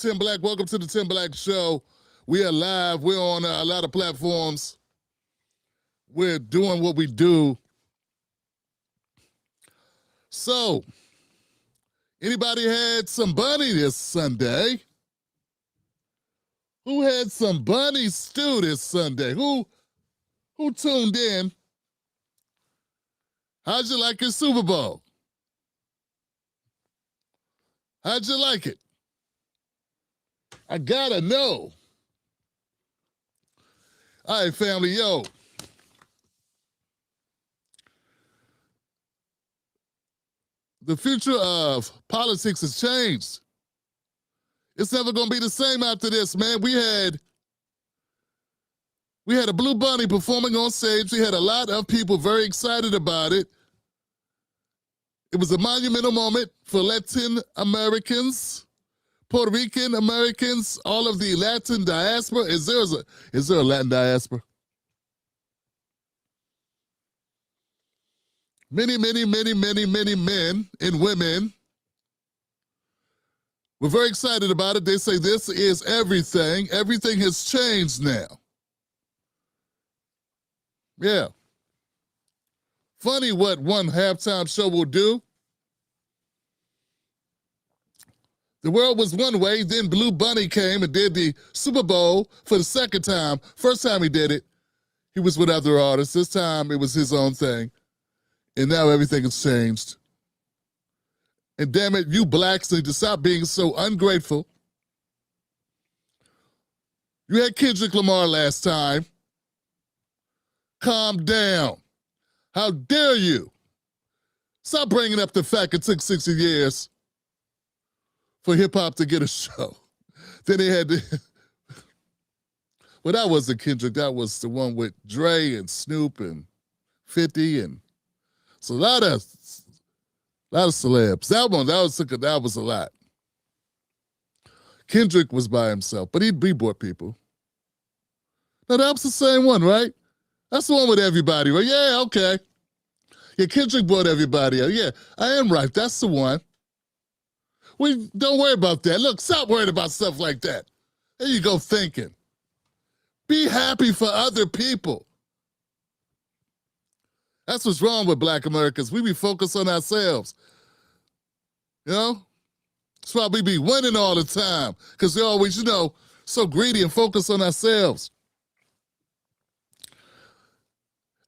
Tim Black. Welcome to the Tim Black Show. We are live. We're on a lot of platforms. We're doing what we do. So, anybody had some bunny this Sunday? Who had some bunny stew this Sunday? Who tuned in? How'd you like your Super Bowl? How'd you like it? I gotta know. All right, family, yo. The future of politics has changed. It's never gonna be the same after this, man. We had a Blue Bunny performing on stage. We had a lot of people very excited about it. It was a monumental moment for Latin Americans, Puerto Rican Americans, all of the Latin diaspora. Is there a Latin diaspora? Many men and women were very excited about it. They say this is everything. Everything has changed now. Yeah. Funny what one halftime show will do. The world was one way, then Blue Bunny came and did the Super Bowl for the second time. First time he did it, he was with other artists. This time it was his own thing. And now everything has changed. And damn it, you blacks need to stop being so ungrateful. You had Kendrick Lamar last time. Calm down. How dare you? Stop bringing up the fact it took 60 years for hip-hop to get a show. Then they had to... Well, that wasn't Kendrick. That was the one with Dre and Snoop and 50 and... So a lot of celebs. That was a lot. Kendrick was by himself, but he brought people. No, that was the same one, right? That's the one with everybody, right? Yeah, okay. Yeah, Kendrick brought everybody out. Yeah, I am right. That's the one. Don't worry about that. Look, stop worrying about stuff like that. There you go thinking. Be happy for other people. That's what's wrong with black Americans. We be focused on ourselves. You know? That's why we be winning all the time. Because they're always, so greedy and focused on ourselves.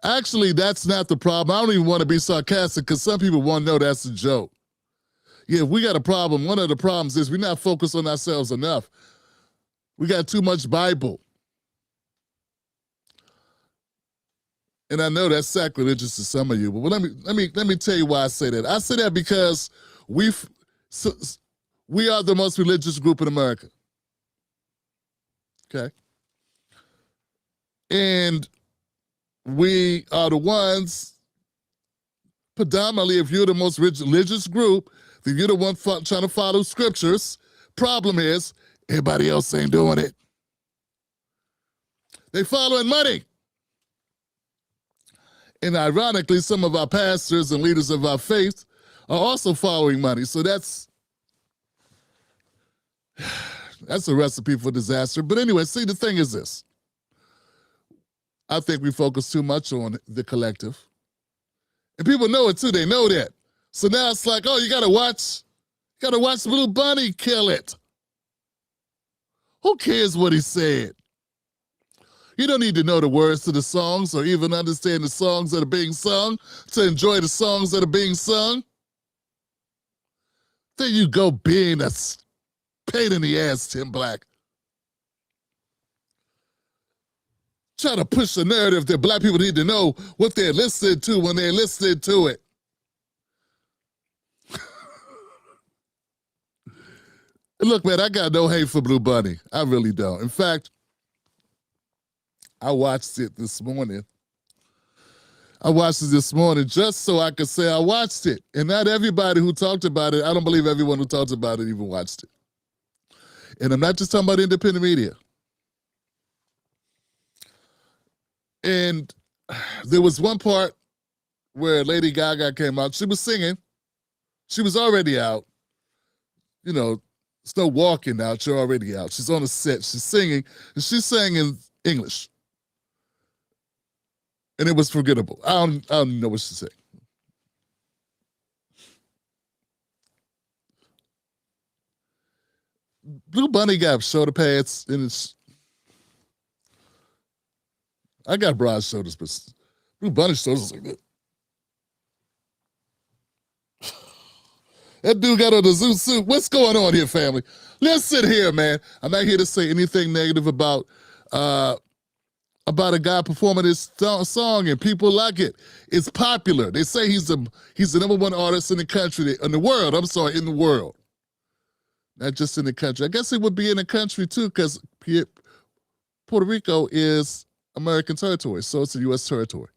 Actually, that's not the problem. I don't even want to be sarcastic because some people want to know that's a joke. Yeah, if we got a problem, one of the problems is we're not focused on ourselves enough. We got too much Bible. And I know that's sacrilegious to some of you, but let me tell you why I say that. I say that because we are the most religious group in America. Okay? And we are the ones, predominantly, if you're the most religious group, then you're the one trying to follow scriptures. Problem is, everybody else ain't doing it. They following money. And ironically, some of our pastors and leaders of our faith are also following money. So that's a recipe for disaster. But anyway, see, the thing is this. I think we focus too much on the collective. And people know it too, they know that. So now it's like, oh, you gotta watch Blue Bunny kill it. Who cares what he said? You don't need to know the words to the songs or even understand the songs that are being sung to enjoy the songs that are being sung. There you go being a pain in the ass, Tim Black. Trying to push the narrative that black people need to know what they're listening to when they're listening to it. Look, man, I got no hate for Blue Bunny. I really don't. In fact, I watched it this morning. Just so I could say I watched it. And not everybody who talked about it, I don't believe everyone who talked about it even watched it. And I'm not just talking about independent media. And there was one part where Lady Gaga came out. She was singing. She was already out, It's no walking out. You're already out. She's on a set. She's singing, and she's saying in English. And it was forgettable. I don't know what she said. Blue Bunny got shoulder pads, and it's. I got broad shoulders, but Blue Bunny shoulders like that. That dude got on the zoo suit. What's going on here, family? Listen here, man. I'm not here to say anything negative about a guy performing this song, and people like it. It's popular. They say he's the number one artist in the country, in the world. I'm sorry, in the world. Not just in the country. I guess it would be in the country too, because Puerto Rico is American territory, so it's a U.S. territory.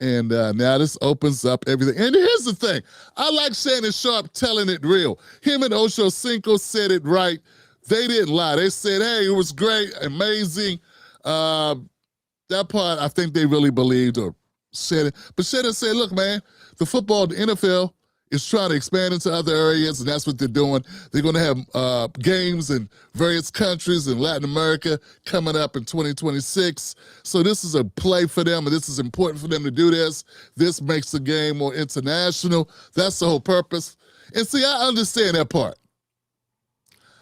And now this opens up everything. And here's the thing. I like Shannon Sharpe telling it real. Him and Ocho Cinco said it right. They didn't lie. They said, hey, it was great, amazing. That part, I think they really believed or said it. But Shannon said, look, man, the NFL is trying to expand into other areas, and that's what they're doing. They're going to have games in various countries in Latin America coming up in 2026. So this is a play for them, and this is important for them to do this. This makes the game more international. That's the whole purpose. And see, I understand that part.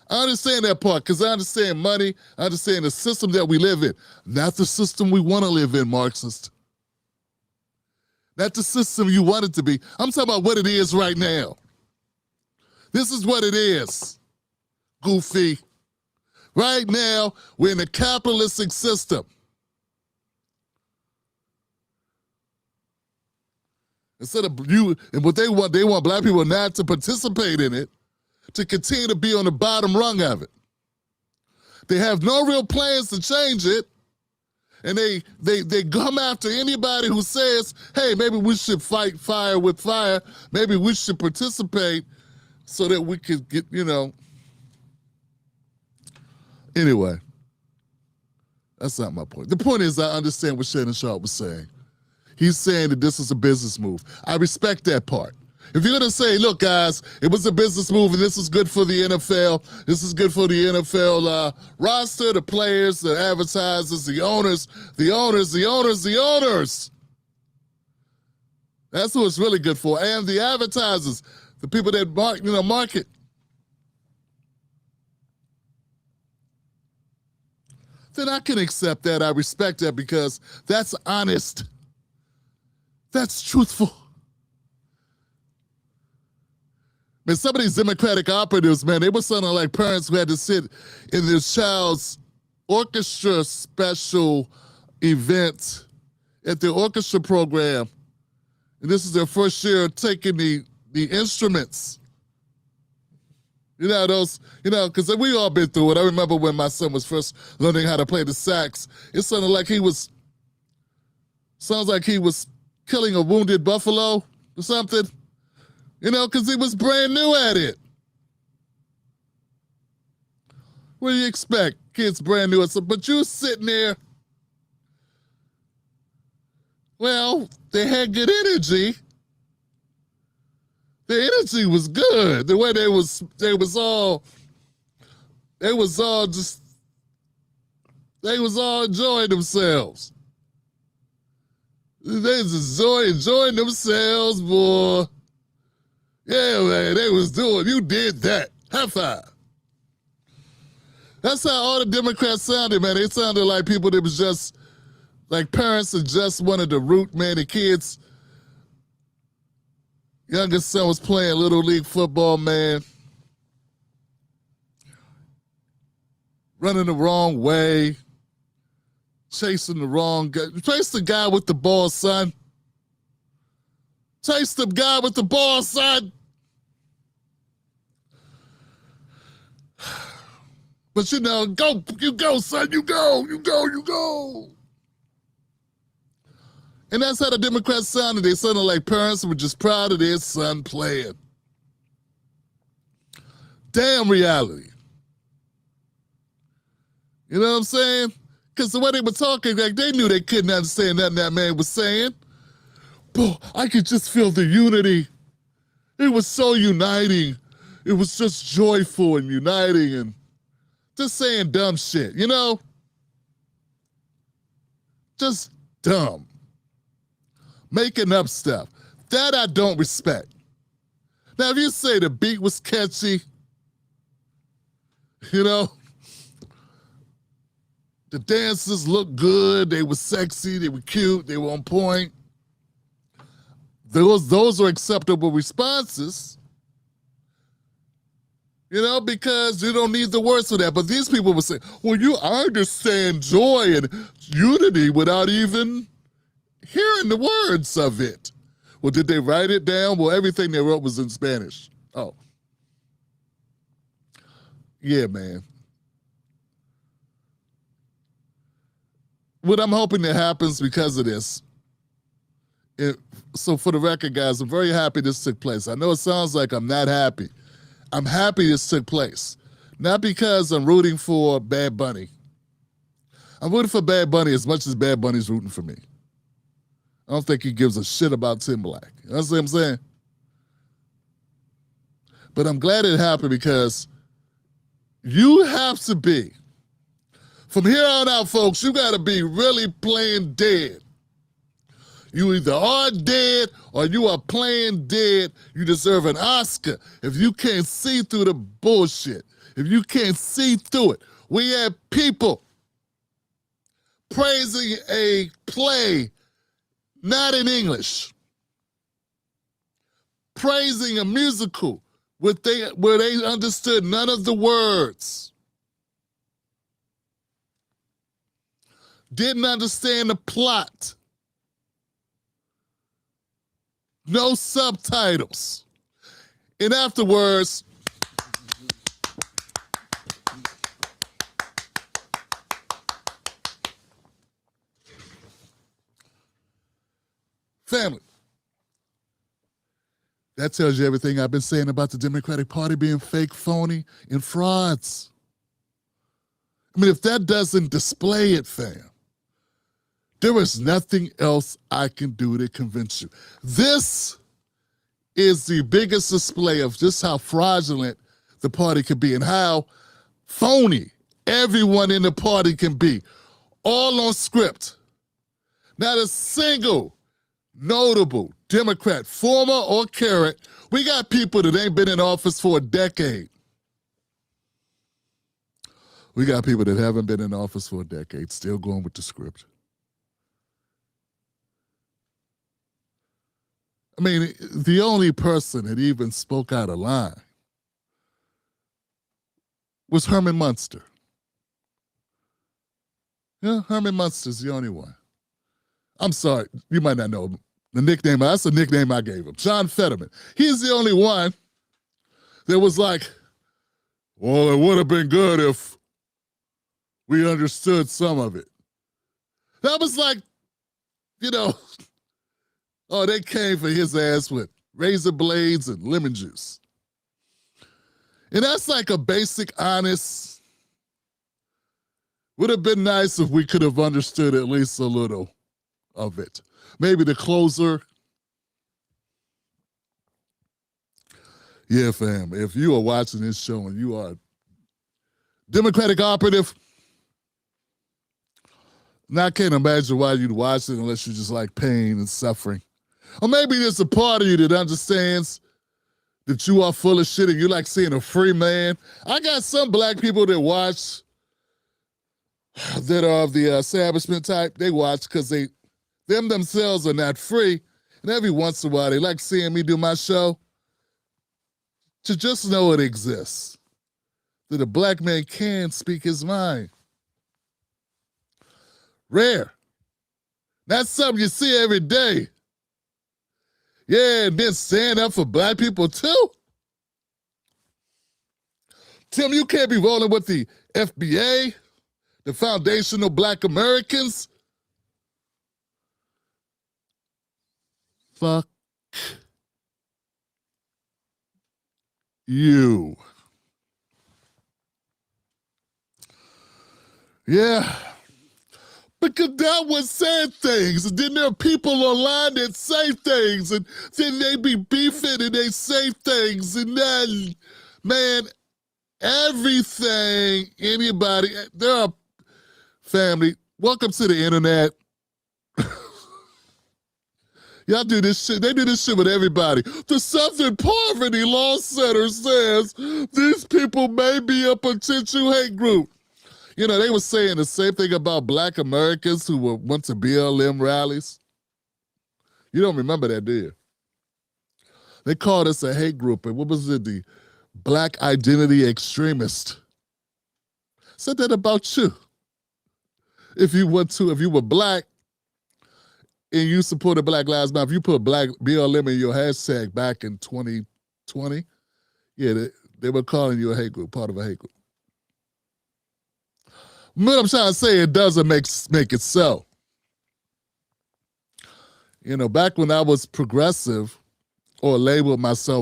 I understand that part because I understand money. I understand the system that we live in. Not the system we want to live in, Marxist. Not the system you want it to be. I'm talking about what it is right now. This is what it is, goofy. Right now, we're in a capitalistic system. Instead of you, and what they want black people not to participate in it, to continue to be on the bottom rung of it. They have no real plans to change it. And they come after anybody who says, hey, maybe we should fight fire with fire. Maybe we should participate so that we could get, Anyway, that's not my point. The point is I understand what Shannon Sharpe was saying. He's saying that this is a business move. I respect that part. If you're going to say, look, guys, it was a business move and this is good for the NFL, this is good for the NFL roster, the players, the advertisers, the owners. That's who it's really good for. And the advertisers, the people that market. Then I can accept that. I respect that because that's honest. That's truthful. Man, some of these Democratic operatives, man, they were sounding like parents who had to sit in their child's orchestra special event at their orchestra program. And this is their first year taking the instruments. Because we all been through it. I remember when my son was first learning how to play the sax. It sounded like sounds like he was killing a wounded buffalo or something. Because he was brand new at it. What do you expect? Kids brand new at something. But you sitting there. Well, they had good energy. The energy was good. The way they was all enjoying themselves. They was enjoying themselves, boy. Yeah, man, you did that. High five. That's how all the Democrats sounded, man. They sounded like people that was just, like parents that just wanted to root, man, the kids. Youngest son was playing Little League football, man. Running the wrong way. Chasing the wrong guy. Chase the guy with the ball, son. Chase the guy with the ball, son. But you go, son, you go. And that's how the Democrats sounded. They sounded like parents who were just proud of their son playing. Damn reality. You know what I'm saying? Because the way they were talking, like they knew they couldn't understand nothing that man was saying. Boy, I could just feel the unity. It was so uniting. It was just joyful and uniting and just saying dumb shit, you know? Just dumb. Making up stuff. That I don't respect. Now, if you say the beat was catchy, you know, the dancers looked good, they were sexy, they were cute, they were on point. Those are acceptable responses, you know, because you don't need the words for that. But these people would say, well, I understand joy and unity without even hearing the words of it. Well, did they write it down? Well, everything they wrote was in Spanish. Oh. Yeah, man. What I'm hoping that happens because of this, so for the record, guys, I'm very happy this took place. I know it sounds like I'm not happy. I'm happy this took place. Not because I'm rooting for Bad Bunny. I'm rooting for Bad Bunny as much as Bad Bunny's rooting for me. I don't think he gives a shit about Timberlake. You know what I'm saying? But I'm glad it happened because you have to be, from here on out, folks, you got to be really playing dead. You either are dead or you are playing dead. You deserve an Oscar if you can't see through the bullshit, if you can't see through it. We had people praising a play not in English, praising a musical where they understood none of the words, didn't understand the plot, no subtitles. And afterwards, family, that tells you everything I've been saying about the Democratic Party being fake, phony, and frauds. I mean, if that doesn't display it, fam, there is nothing else I can do to convince you. This is the biggest display of just how fraudulent the party can be and how phony everyone in the party can be. All on script. Not a single notable Democrat, former or current. We got people that ain't been in office for a decade. We got people that haven't been in office for a decade, still going with the script. I mean, the only person that even spoke out of line was Herman Munster. Yeah, Herman Munster's the only one. I'm sorry, you might not know him. The nickname, that's the nickname I gave him, John Fetterman. He's the only one that was like, well, it would have been good if we understood some of it. That was like, you know, oh, they came for his ass with razor blades and lemon juice. And that's like a basic, honest, would have been nice if we could have understood at least a little of it. Maybe the closer. Yeah, fam, if you are watching this show and you are a Democratic operative, now I can't imagine why you'd watch it unless you just like pain and suffering. Or maybe there's a part of you that understands that you are full of shit and you like seeing a free man. I got some black people that watch that are of the establishment type. They watch because them themselves are not free. And every once in a while, they like seeing me do my show to just know it exists, that a black man can speak his mind. Rare. That's something you see every day. Yeah, and then stand up for black people too. Tim, you can't be rolling with the FBA, the Foundation of Black Americans. Fuck you. Yeah. Because that one said things, and then there are people online that say things, and then they be beefing and they say things, and then, man, everything, anybody, there are family, welcome to the internet. Y'all do this shit. They do this shit with everybody. The Southern Poverty Law Center says these people may be a potential hate group. You know, they were saying the same thing about Black Americans who went to BLM rallies. You don't remember that, do you? They called us a hate group, and what was it? The Black Identity Extremist. Said that about you. If you were Black, and you supported Black Lives Matter, if you put Black BLM in your hashtag back in 2020, yeah, they were calling you a hate group, part of a hate group. What I'm trying to say, it doesn't make it so. You know, back when I was progressive, or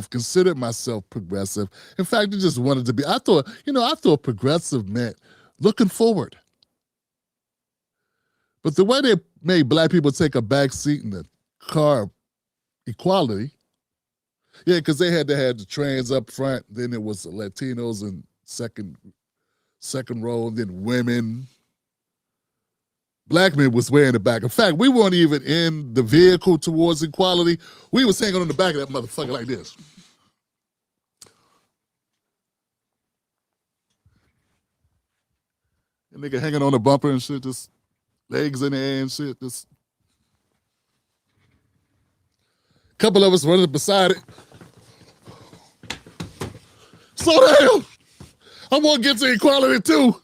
considered myself progressive. In fact, I just wanted to be. I thought progressive meant looking forward. But the way they made Black people take a back seat in the car equality, yeah, because they had to have the trans up front, then it was the Latinos in second row, then women. Black men was way in the back. In fact, we weren't even in the vehicle towards equality. We was hanging on the back of that motherfucker like this. And nigga hanging on the bumper and shit, just legs in the air and shit. Just a couple of us running beside it. Slow down. I want to get to equality too.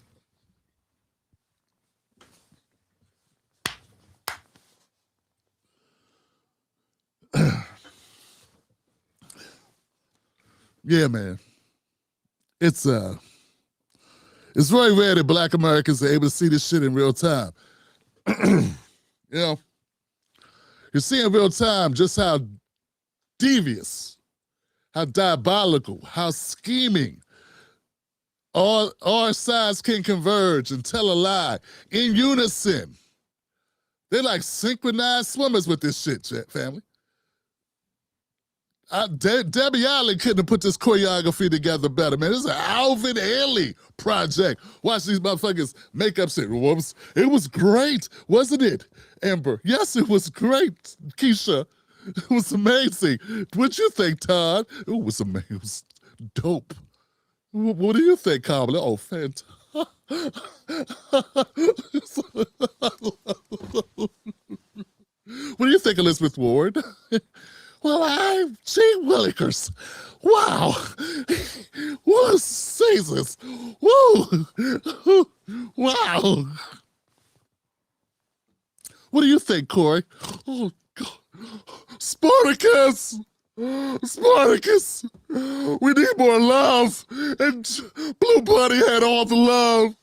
Yeah, man. It's very rare that Black Americans are able to see this shit in real time. You know, you see in real time just how devious, how diabolical, how scheming all sides can converge and tell a lie in unison. They're like synchronized swimmers with this shit, family. Debbie Allen couldn't have put this choreography together better, man. This is an Alvin Ailey project. Watch these motherfuckers make up shit. It was great, wasn't it, Amber? Yes, it was great, Keisha. It was amazing. What'd you think, Todd? It was amazing. It was dope. What do you think, Kamala? Oh, fantastic. What do you think, Elizabeth Ward? Well, I'm Gee Willikers. Wow. What a Jesus. Woo. Wow. What do you think, Corey? Oh, God. Spartacus. Spartacus. We need more love. And Blue Buddy had all the love.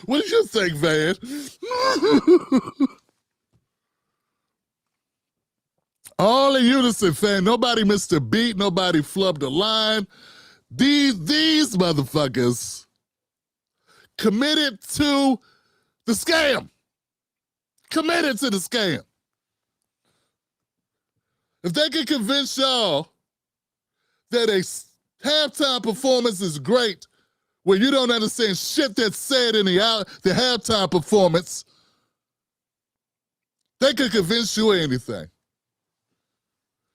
What do you think, Van? All in unison, fan. Nobody missed a beat. Nobody flubbed a line. These motherfuckers committed to the scam. Committed to the scam. If they can convince y'all that a halftime performance is great, where you don't understand shit that's said in the halftime performance, they could convince you of anything.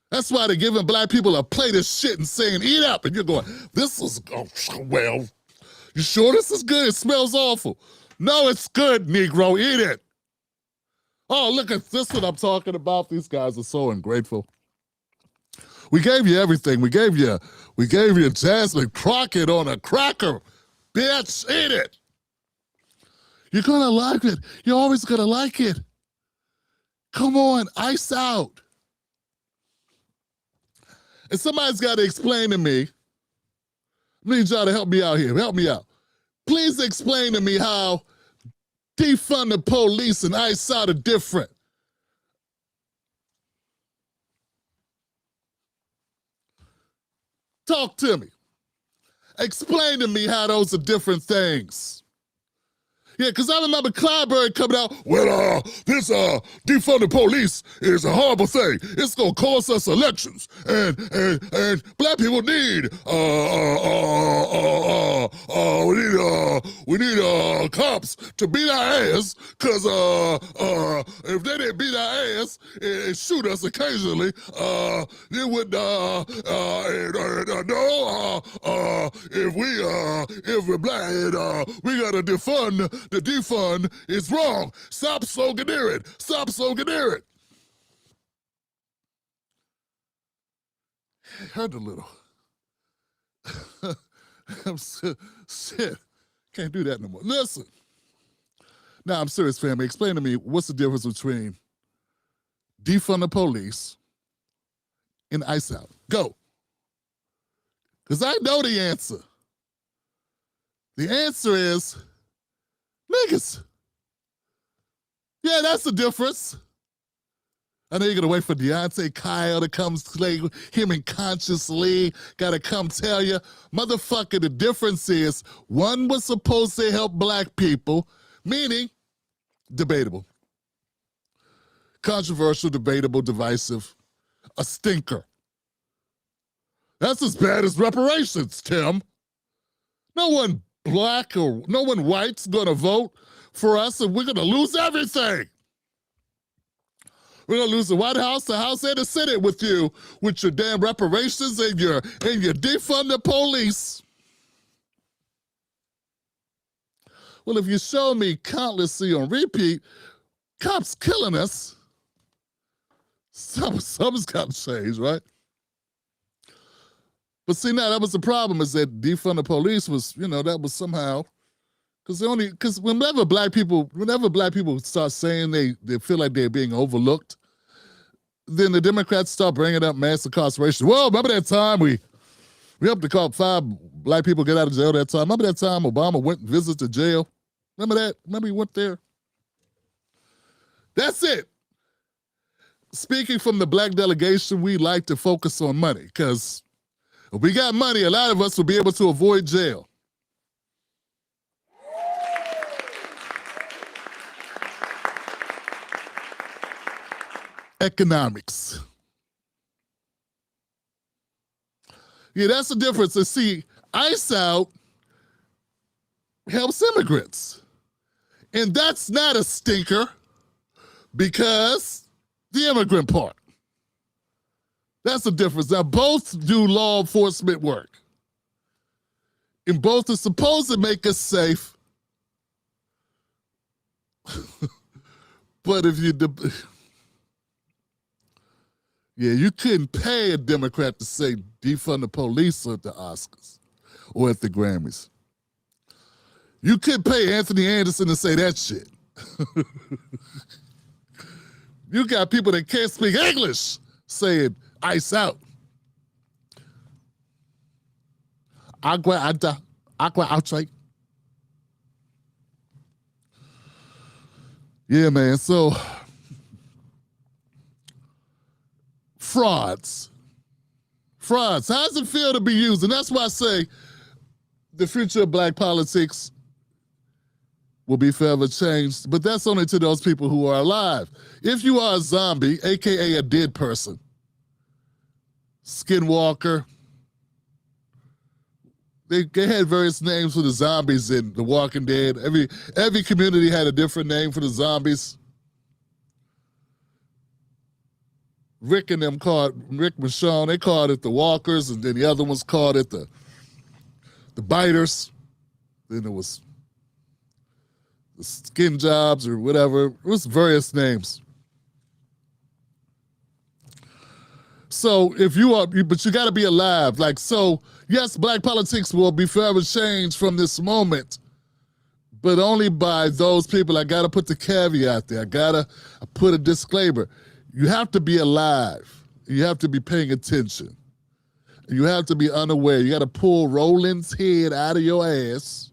That's why they're giving Black people a plate of shit and saying, eat up. And you're going, this is, well, you sure this is good? It smells awful. No, it's good, Negro. Eat it. Oh, look at this what I'm talking about. These guys are so ungrateful. We gave you everything. We gave you Jasmine Crockett on a cracker. Bitch, eat it. You're gonna like it. You're always gonna like it. Come on, ice out. And somebody's got to explain to me. I need y'all to help me out here. Help me out. Please explain to me how defund the police and ice out are different. Talk to me. Explain to me how those are different things. Yeah, because I remember Clyburn coming out, well, this defund the police is a horrible thing. It's going to cost us elections. And black people need, we need cops to beat our ass, because if they didn't beat our ass and shoot us occasionally, they would, if we're black, we got to defund. The defund is wrong. Stop sloganeering. Stop sloganeering. It hurt a little. Shit. Can't do that no more. Listen. Now, I'm serious, family. Explain to me, what's the difference between defund the police and ICE out? Go. Because I know the answer. The answer is niggas. Yeah, that's the difference. I know you're gonna wait for Deontay Kyle to come slay him in consciously. Gotta come tell you, motherfucker, the difference is one was supposed to help black people, meaning debatable. Controversial, debatable, divisive, a stinker. That's as bad as reparations, Tim. No one black or no one white's gonna vote for us, and we're gonna lose everything. We're gonna lose the White House, the House, and the Senate with you, with your damn reparations and your defund the police. Well, if you show me countlessly on repeat, cops killing us, something's got to change, right? But see, now that was the problem, is that defund the police was, that was somehow, because whenever black people start saying they feel like they're being overlooked, then the Democrats start bringing up mass incarceration. Well, remember that time we helped to call 5 black people get out of jail that time? Remember that time Obama went and visited the jail? Remember that? Remember he went there? That's it. Speaking from the black delegation, we like to focus on money, because if we got money, a lot of us will be able to avoid jail. Economics. Yeah, that's the difference. And see, ICE out helps immigrants. And that's not a stinker, because the immigrant part. That's the difference. Now, both do law enforcement work. And both are supposed to make us safe. But if you... you couldn't pay a Democrat to say defund the police at the Oscars or at the Grammys. You couldn't pay Anthony Anderson to say that shit. You got people that can't speak English saying ICE out. Agua outside. Yeah, man. So frauds. How does it feel to be used? And that's why I say the future of black politics will be forever changed, but that's only to those people who are alive. If you are a zombie, AKA a dead person, skinwalker, they had various names for the zombies in The Walking Dead. Every community had a different name for the zombies. Rick and Michonne, they called it the walkers, and then the other ones called it the biters. Then there was the skin jobs or whatever. It was various names. So but you got to be alive. Yes, black politics will be forever changed from this moment, but only by those people. I got to put the caveat there. I put a disclaimer. You have to be alive. You have to be paying attention. You have to be unaware. You got to pull Roland's head out of your ass.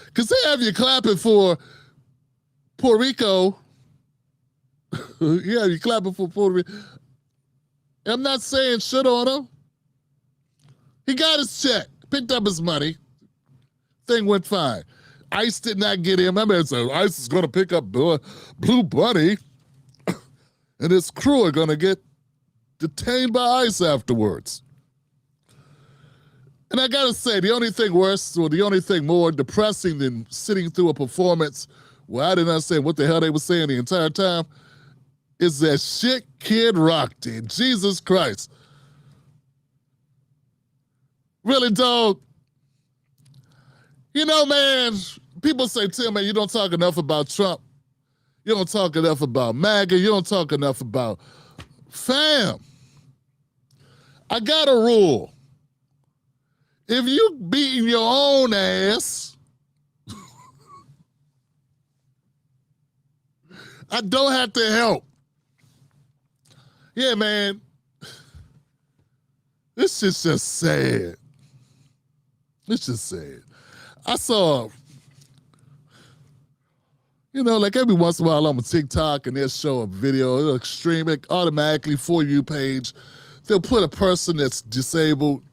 Because they have you clapping for Puerto Rico. Yeah, you clapping for Puerto Rico. I'm not saying shit on him. He got his check, picked up his money. Thing went fine. ICE did not get him. I mean, so ICE is going to pick up Blue Bunny, and his crew are going to get detained by ICE afterwards. And I got to say, the only thing worse, or the only thing more depressing than sitting through a performance where I didn't understand what the hell they were saying the entire time is that shit Kid Rock did. Jesus Christ. Really, dog? You know, man, people say, Tim, man, you don't talk enough about Trump. You don't talk enough about MAGA. You don't talk enough about fam. I got a rule. If you beating your own ass, I don't have to help. Yeah, man. This shit's just sad. It's just sad. I saw, you know, like every once in a while I'm on TikTok and they'll show a video, it'll stream it automatically for you page. They'll put a person that's disabled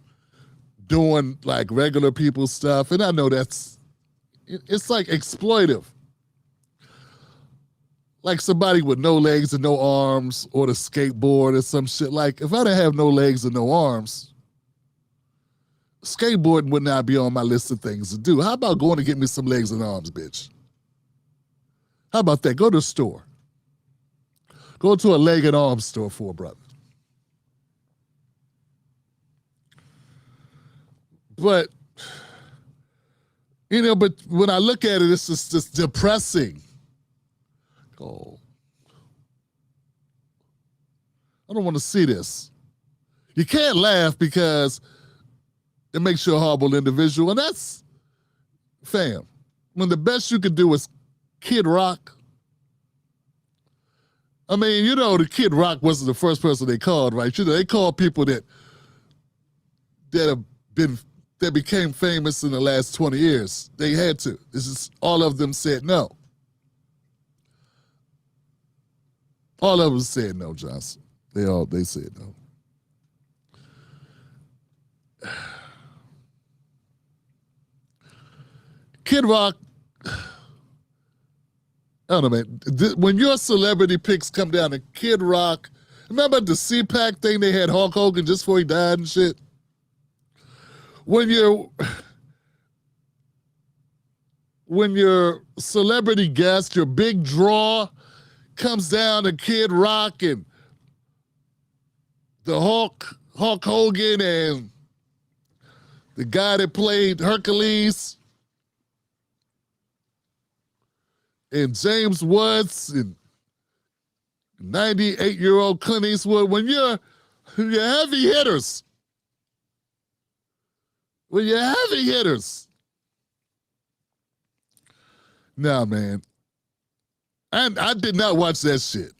doing like regular people stuff. And I know it's like exploitive. Like somebody with no legs and no arms or the skateboard or some shit. Like if I didn't have no legs and no arms, skateboarding would not be on my list of things to do. How about going to get me some legs and arms, bitch? How about that? Go to the store. Go to a leg and arm store for a brother. But, you know, but when I look at it, it's just depressing. Oh, I don't want to see this. You can't laugh because it makes you a horrible individual. And that's, fam, when the best you could do is Kid Rock. I mean, you know, the Kid Rock wasn't the first person they called, right? You know, they called people that became famous in the last 20 years. They had to. This is all of them said no. All of them said no, Johnson. They said no. Kid Rock, I don't know, man. When your celebrity picks come down to Kid Rock, remember the CPAC thing they had Hulk Hogan just before he died and shit? When your celebrity guest, your big draw, comes down to Kid Rock and the Hulk Hogan and the guy that played Hercules and James Woods and 98-year-old Clint Eastwood, when you're heavy hitters, nah, man. And I did not watch that shit.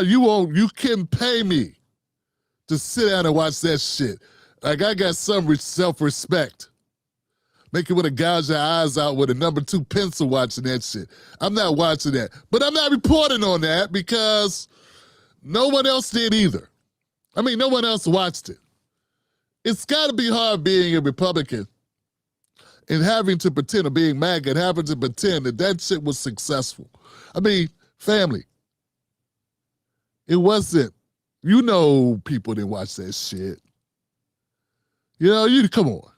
You can pay me to sit down and watch that shit. Like I got some self-respect. Make you want to gouge your eyes out with a number 2 pencil watching that shit. I'm not watching that. But I'm not reporting on that because no one else did either. I mean, no one else watched it. It's got to be hard being a Republican and having to pretend, or being MAGA and having to pretend that shit was successful. I mean, family, it wasn't, you know, people didn't watch that shit. You know, come on.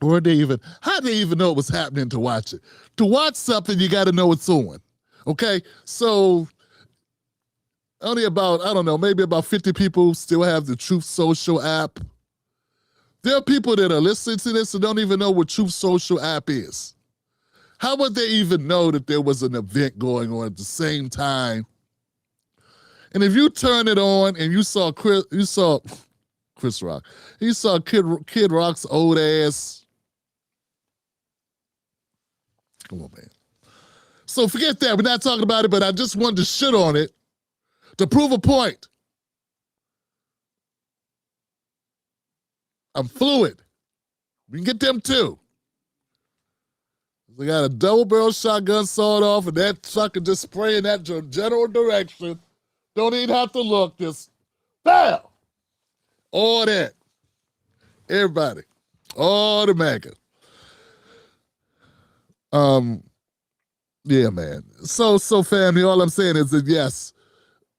Or how they even know it was happening to watch it? To watch something, you got to know it's on. Okay? So, only about, I don't know, maybe about 50 people still have the Truth Social app. There are people that are listening to this and don't even know what Truth Social app is. How would they even know that there was an event going on at the same time? And if you turn it on and you saw Chris Rock, you saw Kid Rock's old ass. Come on, man. So forget that. We're not talking about it, but I just wanted to shit on it to prove a point. I'm fluid. We can get them too. They got a double-barrel shotgun sawed off, and that sucker just spraying that general direction. Don't even have to look. Just, bam! All that. Everybody. All the MAGA. Um, yeah, man. So family, all I'm saying is that yes,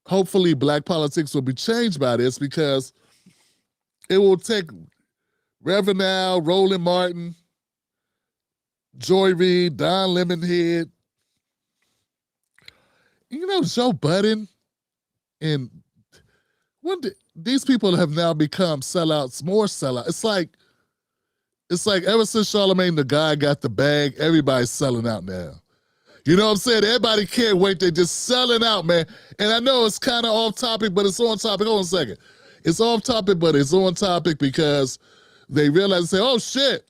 hopefully black politics will be changed by this because it will take Reverend Al, Roland Martin, Joy Reid, Don Lemonhead, Joe Budden, and these people have now become sellouts, more sellouts. It's like ever since Charlamagne the Guy got the bag, everybody's selling out now. You know what I'm saying? Everybody can't wait. They're just selling out, man. And I know it's kind of off topic, but it's on topic. Hold on a second. It's off topic, but it's on topic because they realize, say, oh, shit.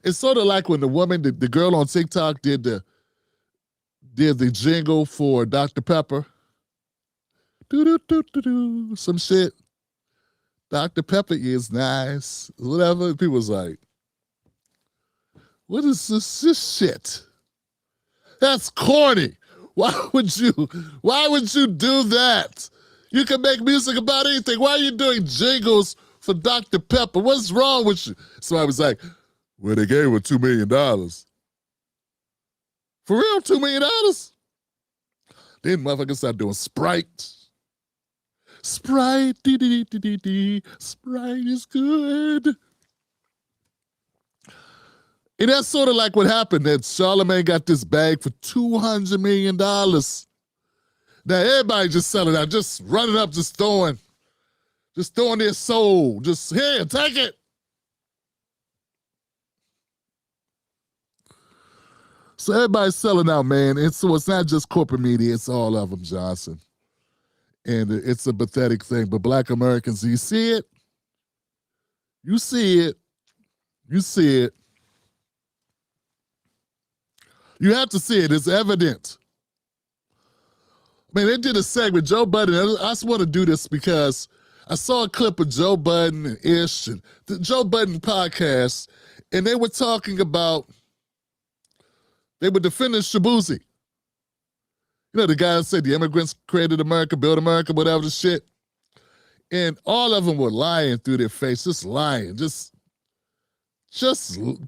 It's sort of like when the girl on TikTok did the jingle for Dr. Pepper. Do some shit. Dr. Pepper is nice. Whatever. People was like, what is this shit? That's corny. Why would you do that? You can make music about anything. Why are you doing jingles for Dr. Pepper? What's wrong with you? So I was like, well, they gave her $2 million. For real, $2 million? Then motherfuckers start doing Sprite. Sprite, dee. Sprite is good. And that's sort of like what happened, that Charlamagne got this bag for $200 million. Now everybody just selling out, just running up, just throwing their soul. Just, here, take it. So everybody's selling out, man. And so it's not just corporate media, it's all of them, Johnson. And it's a pathetic thing. But black Americans, you see it? You see it. You see it. You have to see it. It's evident. Man, they did a segment, Joe Budden. I just want to do this because I saw a clip of Joe Budden and Ish and the Joe Budden podcast, and they were talking about, they were defending Shabuzi. You know, the guy that said the immigrants created America, built America, whatever the shit. And all of them were lying through their face, just lying, just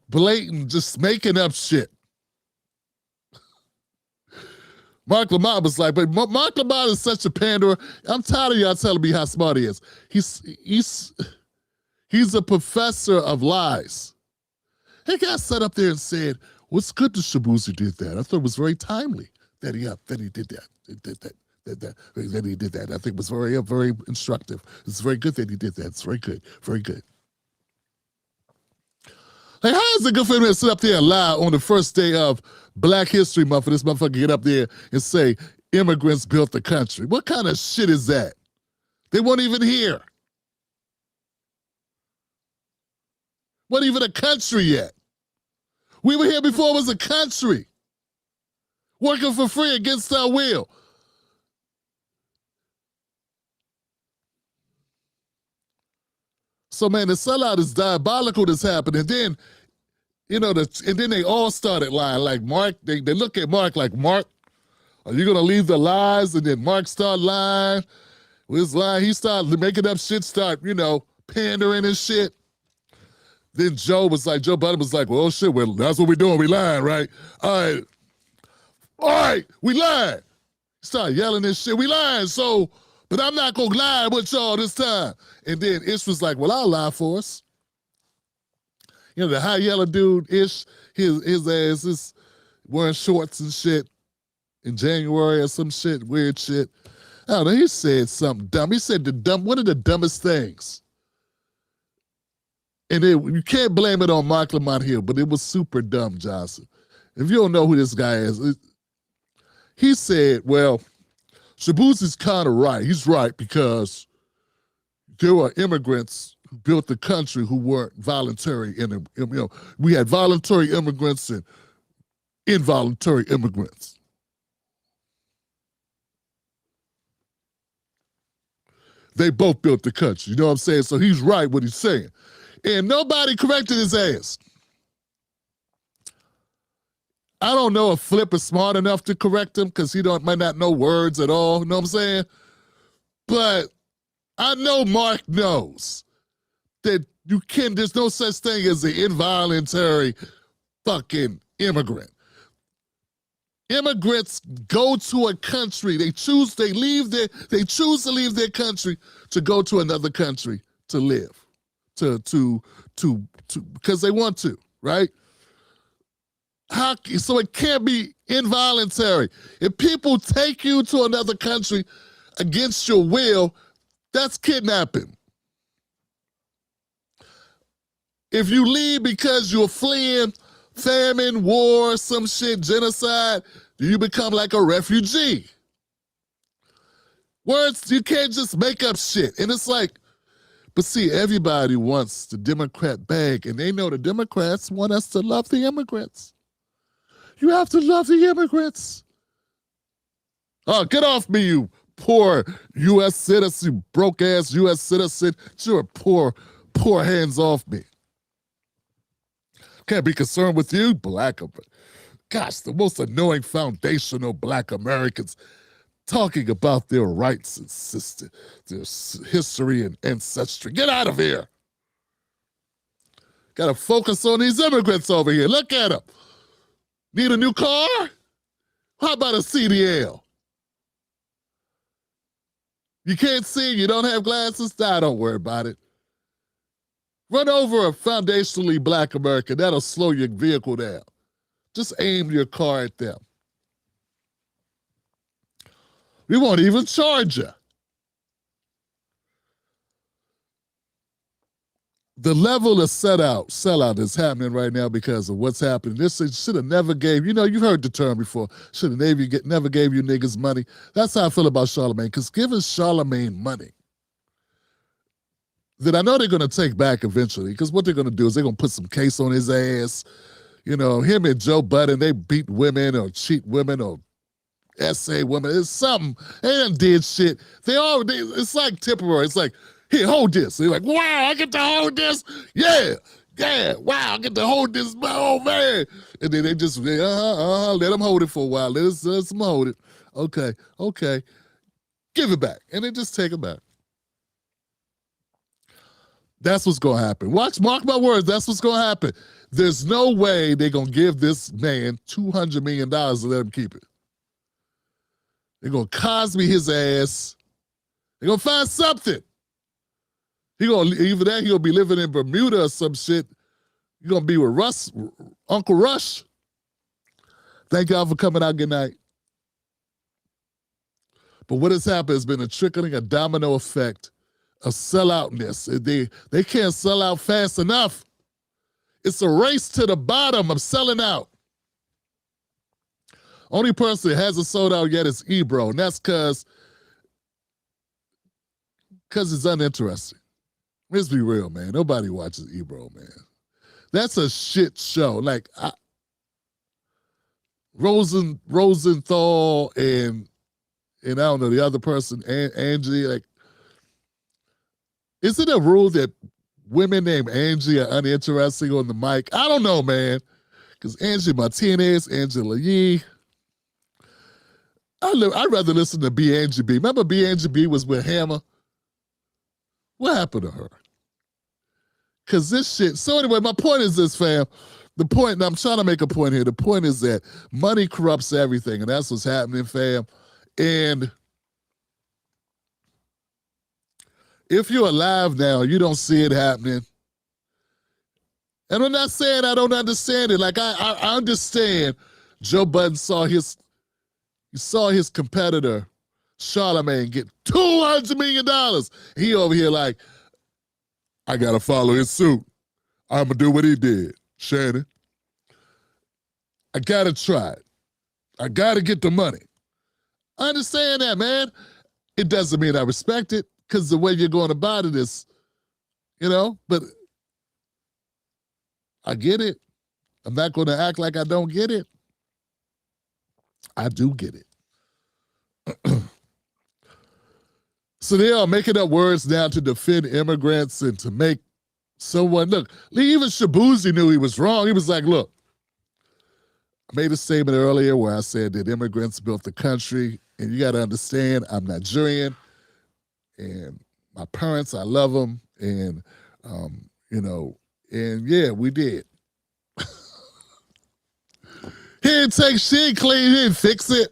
blatant, just making up shit. Mark Lamont was like, but Mark Lamont is such a panderer. I'm tired of y'all telling me how smart he is. He's a professor of lies. He got set up there and said, what's good that Shabuzi did that? I thought it was very timely that he did that. That he did that. I think it was very, very instructive. It's very good that he did that. It's very good. Very good. Like, how is it good for him to sit up there and lie on the first day of Black History Month for this motherfucker get up there and say immigrants built the country? What kind of shit is that? They weren't even here. Wasn't even a country yet. We were here before it was a country. Working for free against our will. So, man, the sellout is diabolical that's happening. And then, and then they all started lying. Like Mark, they look at Mark like, Mark, are you going to leave the lies? And then Mark started lying. With his lie, he started making up shit, pandering and shit. Then Joe Budden was like, well, shit, well, that's what we're doing. We lying, right? All right, we lying. Start yelling this shit. We lying, but I'm not going to lie with y'all this time. And then Ish was like, well, I'll lie for us. The high yellow dude, Ish, his ass is wearing shorts and shit in January or some shit, weird shit. I don't know, he said something dumb. He said one of the dumbest things. And you can't blame it on Mark Lamont Hill, but it was super dumb, Johnson. If you don't know who this guy is, he said, well, Shabuzi's kind of right. He's right because there were immigrants who built the country who weren't voluntary. We had voluntary immigrants and involuntary immigrants. They both built the country. You know what I'm saying? So he's right what he's saying. And nobody corrected his ass. I don't know if Flip is smart enough to correct him because he might not know words at all. You know what I'm saying? But I know Mark knows that there's no such thing as an involuntary fucking immigrant. Immigrants go to a country. They choose to leave their country to go to another country to live, to because they want to, right? So it can't be involuntary. If people take you to another country against your will, that's kidnapping. If you leave because you're fleeing famine, war, some shit, genocide, you become like a refugee. Words, you can't just make up shit. And it's like, but see, everybody wants the Democrat bag, and they know the Democrats want us to love the immigrants. You have to love the immigrants. Oh, get off me, you poor U.S. citizen, you broke-ass U.S. citizen. You're poor hands off me. Can't be concerned with you, black Americans. Gosh, the most annoying foundational black Americans talking about their rights and their history and ancestry. Get out of here. Got to focus on these immigrants over here. Look at them. Need a new car? How about a CDL? You can't see, you don't have glasses? Nah, don't worry about it. Run over a foundationally black American. That'll slow your vehicle down. Just aim your car at them. We won't even charge you. The level of sellout is happening right now because of what's happening. This should have never gave, you've heard the term before, should have never gave you niggas money. That's how I feel about Charlemagne, because giving Charlemagne money that I know they're going to take back eventually, because what they're going to do is they're going to put some case on his ass. Him and Joe Budden, they beat women or cheat women or essay women. It's something. They done did shit. It's like temporary. It's like, here, hold this. They're like, wow, I get to hold this? Yeah, wow, I get to hold this, oh man. And then they just, let them hold it for a while. Let them hold it. Okay. Give it back. And they just take it back. That's what's going to happen. Mark my words, that's what's going to happen. There's no way they're going to give this man $200 million to let him keep it. They're going to Cosby his ass. They're going to find something. Either that, he'll be living in Bermuda or some shit. You're going to be with Uncle Rush. Thank y'all for coming out. Good night. But what has happened has been a domino effect of selloutness. They can't sell out fast enough. It's a race to the bottom of selling out. Only person that hasn't sold out yet is Ebro, and that's because it's uninteresting. Let's be real, man. Nobody watches Ebro, man. That's a shit show. Like Rosenthal and I don't know the other person, Angie. Like, is it a rule that women named Angie are uninteresting on the mic? I don't know, man. Because Angie Martinez, Angela Yee. I'd rather listen to B. Angie B. Remember B. Angie B. was with Hammer? What happened to her? Because this shit. So anyway, my point is this, fam. And I'm trying to make a point here. The point is that money corrupts everything, and that's what's happening, fam. And if you're alive now, you don't see it happening. And I'm not saying I don't understand it. Like, I understand Joe Budden saw his competitor, Charlemagne, get $200 million. He over here like, I got to follow his suit. I'm going to do what he did, Shannon. I got to try it. I got to get the money. I understand that, man. It doesn't mean I respect it, because the way you're going about it is, but I get it. I'm not going to act like I don't get it. I do get it. So they are making up words now to defend immigrants and to make someone, look, even Shabuzi knew he was wrong. He was like, look, I made a statement earlier where I said that immigrants built the country, and you got to understand, I'm Nigerian, and my parents, I love them, and, and yeah, we did. didn't take shit clean. He didn't fix it.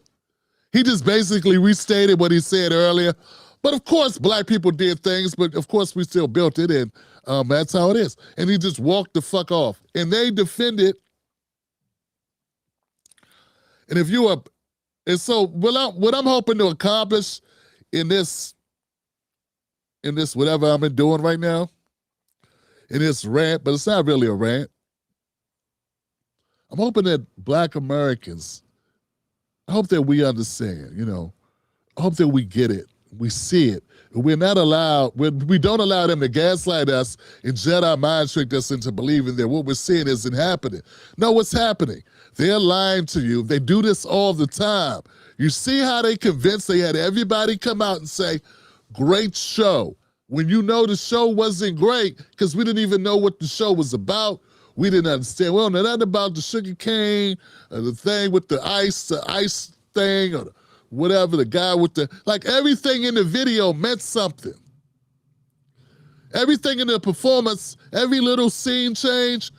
He just basically restated what he said earlier. But of course, black people did things, but of course we still built it, and that's how it is. And he just walked the fuck off. And they defended. And if you are, and so what I'm hoping to accomplish in this whatever I'm doing right now, in this rant, but it's not really a rant. I'm hoping that black Americans, I hope that we understand, you know, I hope that we get it, we see it. We're not allowed, we don't allow them to gaslight us and Jedi mind trick us into believing that what we're seeing isn't happening. No, what's happening? They're lying to you. They do this all the time. You see how they convinced, they had everybody come out and say, great show. When you know the show wasn't great, because we didn't even know what the show was about. We didn't understand. We don't know nothing about the sugar cane, or the thing with the ice thing, or whatever, the guy with the, like everything in the video meant something. Everything in the performance, every little scene change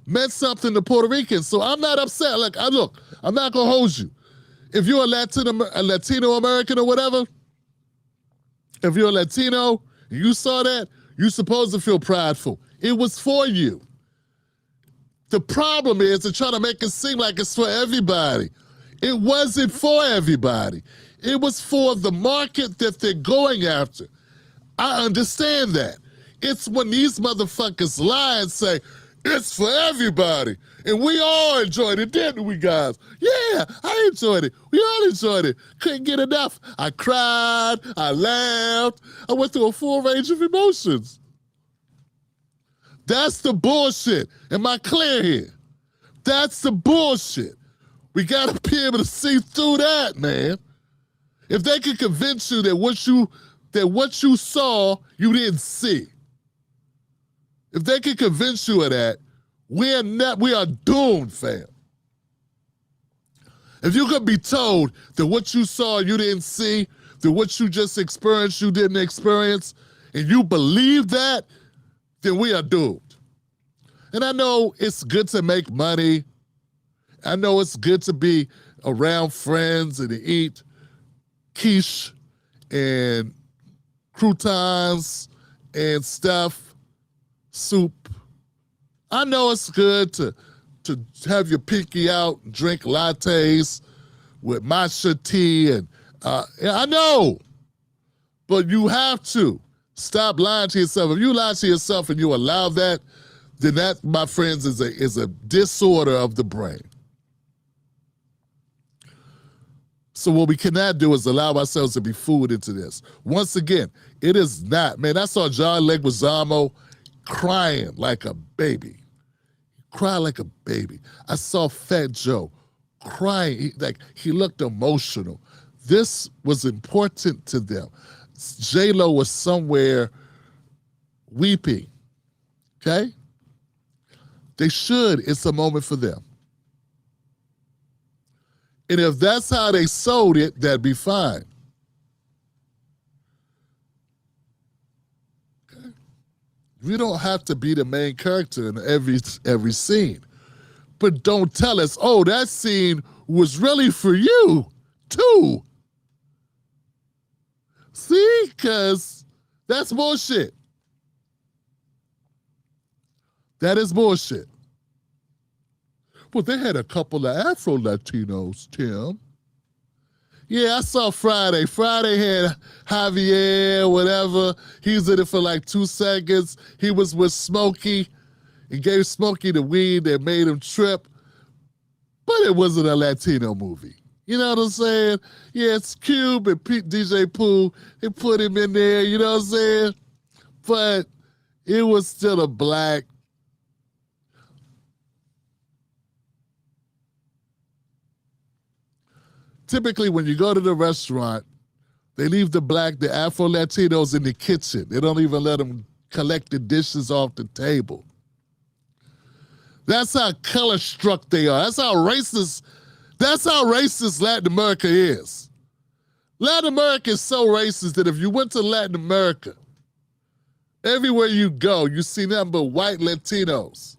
meant something to Puerto Ricans. So I'm not upset. Like, look, I'm not gonna hold you. If you're a Latino American or whatever, if you're a Latino, and you saw that, you're supposed to feel prideful. It was for you. The problem is they're trying to make it seem like it's for everybody. It wasn't for everybody. It was for the market that they're going after. I understand that. It's when these motherfuckers lie and say, it's for everybody. And we all enjoyed it, didn't we, guys? Yeah, I enjoyed it. We all enjoyed it. Couldn't get enough. I cried, I laughed, I went through a full range of emotions. That's the bullshit. Am I clear here? That's the bullshit. We gotta be able to see through that, man. If they could convince you that what you saw, you didn't see. If they could convince you of that, we are doomed, fam. If you could be told that what you saw you didn't see, that what you just experienced you didn't experience, and you believe that, then we are doomed. And I know it's good to make money. I know it's good to be around friends and to eat quiche and croutons and stuff, soup. I know it's good to have your pinky out, drink lattes with matcha tea, and I know, but you have to stop lying to yourself. If you lie to yourself and you allow that, then that, my friends, is a disorder of the brain. So what we cannot do is allow ourselves to be fooled into this. Once again, it is not, man, I saw John Leguizamo crying like a baby. Cry like a baby. I saw Fat Joe crying, he looked emotional. This was important to them. J-Lo was somewhere weeping, okay? They should, it's a moment for them. And if that's how they sold it, that'd be fine. Okay? We don't have to be the main character in every scene. But don't tell us, oh, that scene was really for you, too. See? Because that's bullshit. That is bullshit. Well, they had a couple of Afro-Latinos, Tim. Yeah, I saw Friday. Friday had Javier, whatever. He was in it for like 2 seconds. He was with Smokey. He gave Smokey the weed that made him trip. But it wasn't a Latino movie. You know what I'm saying? Yeah, it's Cube and DJ Pooh. They put him in there, you know what I'm saying? But it was still a black. Typically, when you go to the restaurant, they leave the Afro-Latinos in the kitchen. They don't even let them collect the dishes off the table. That's how color-struck they are. That's how racist Latin America is. Latin America is so racist that if you went to Latin America, everywhere you go, you see nothing but white Latinos.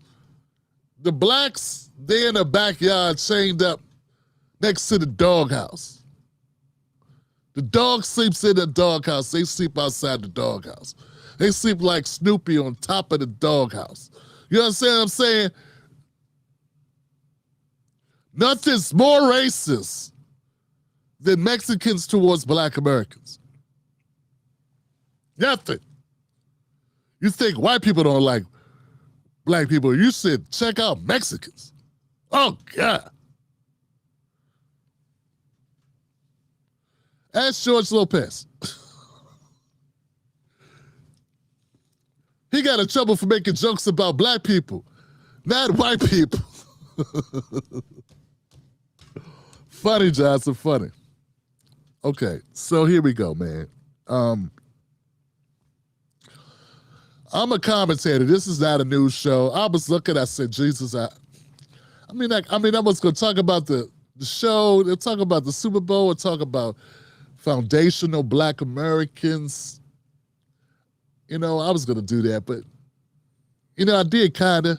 The blacks, they're in the backyard chained up next to the doghouse. The dog sleeps in the doghouse. They sleep outside the doghouse. They sleep like Snoopy on top of the doghouse. You understand what I'm saying? Nothing's more racist than Mexicans towards Black Americans. Nothing. You think white people don't like Black people? You should check out Mexicans. Oh, God. Ask George Lopez. He got in trouble for making jokes about Black people, not white people. Funny, Johnson, funny. Okay, so here we go, man. I'm a commentator. This is not a news show. I was looking, I said, Jesus, I was going to talk about the show, they'll talk about the Super Bowl, we'll talk about foundational Black Americans. You know, I was going to do that, but, you know, I did kind of.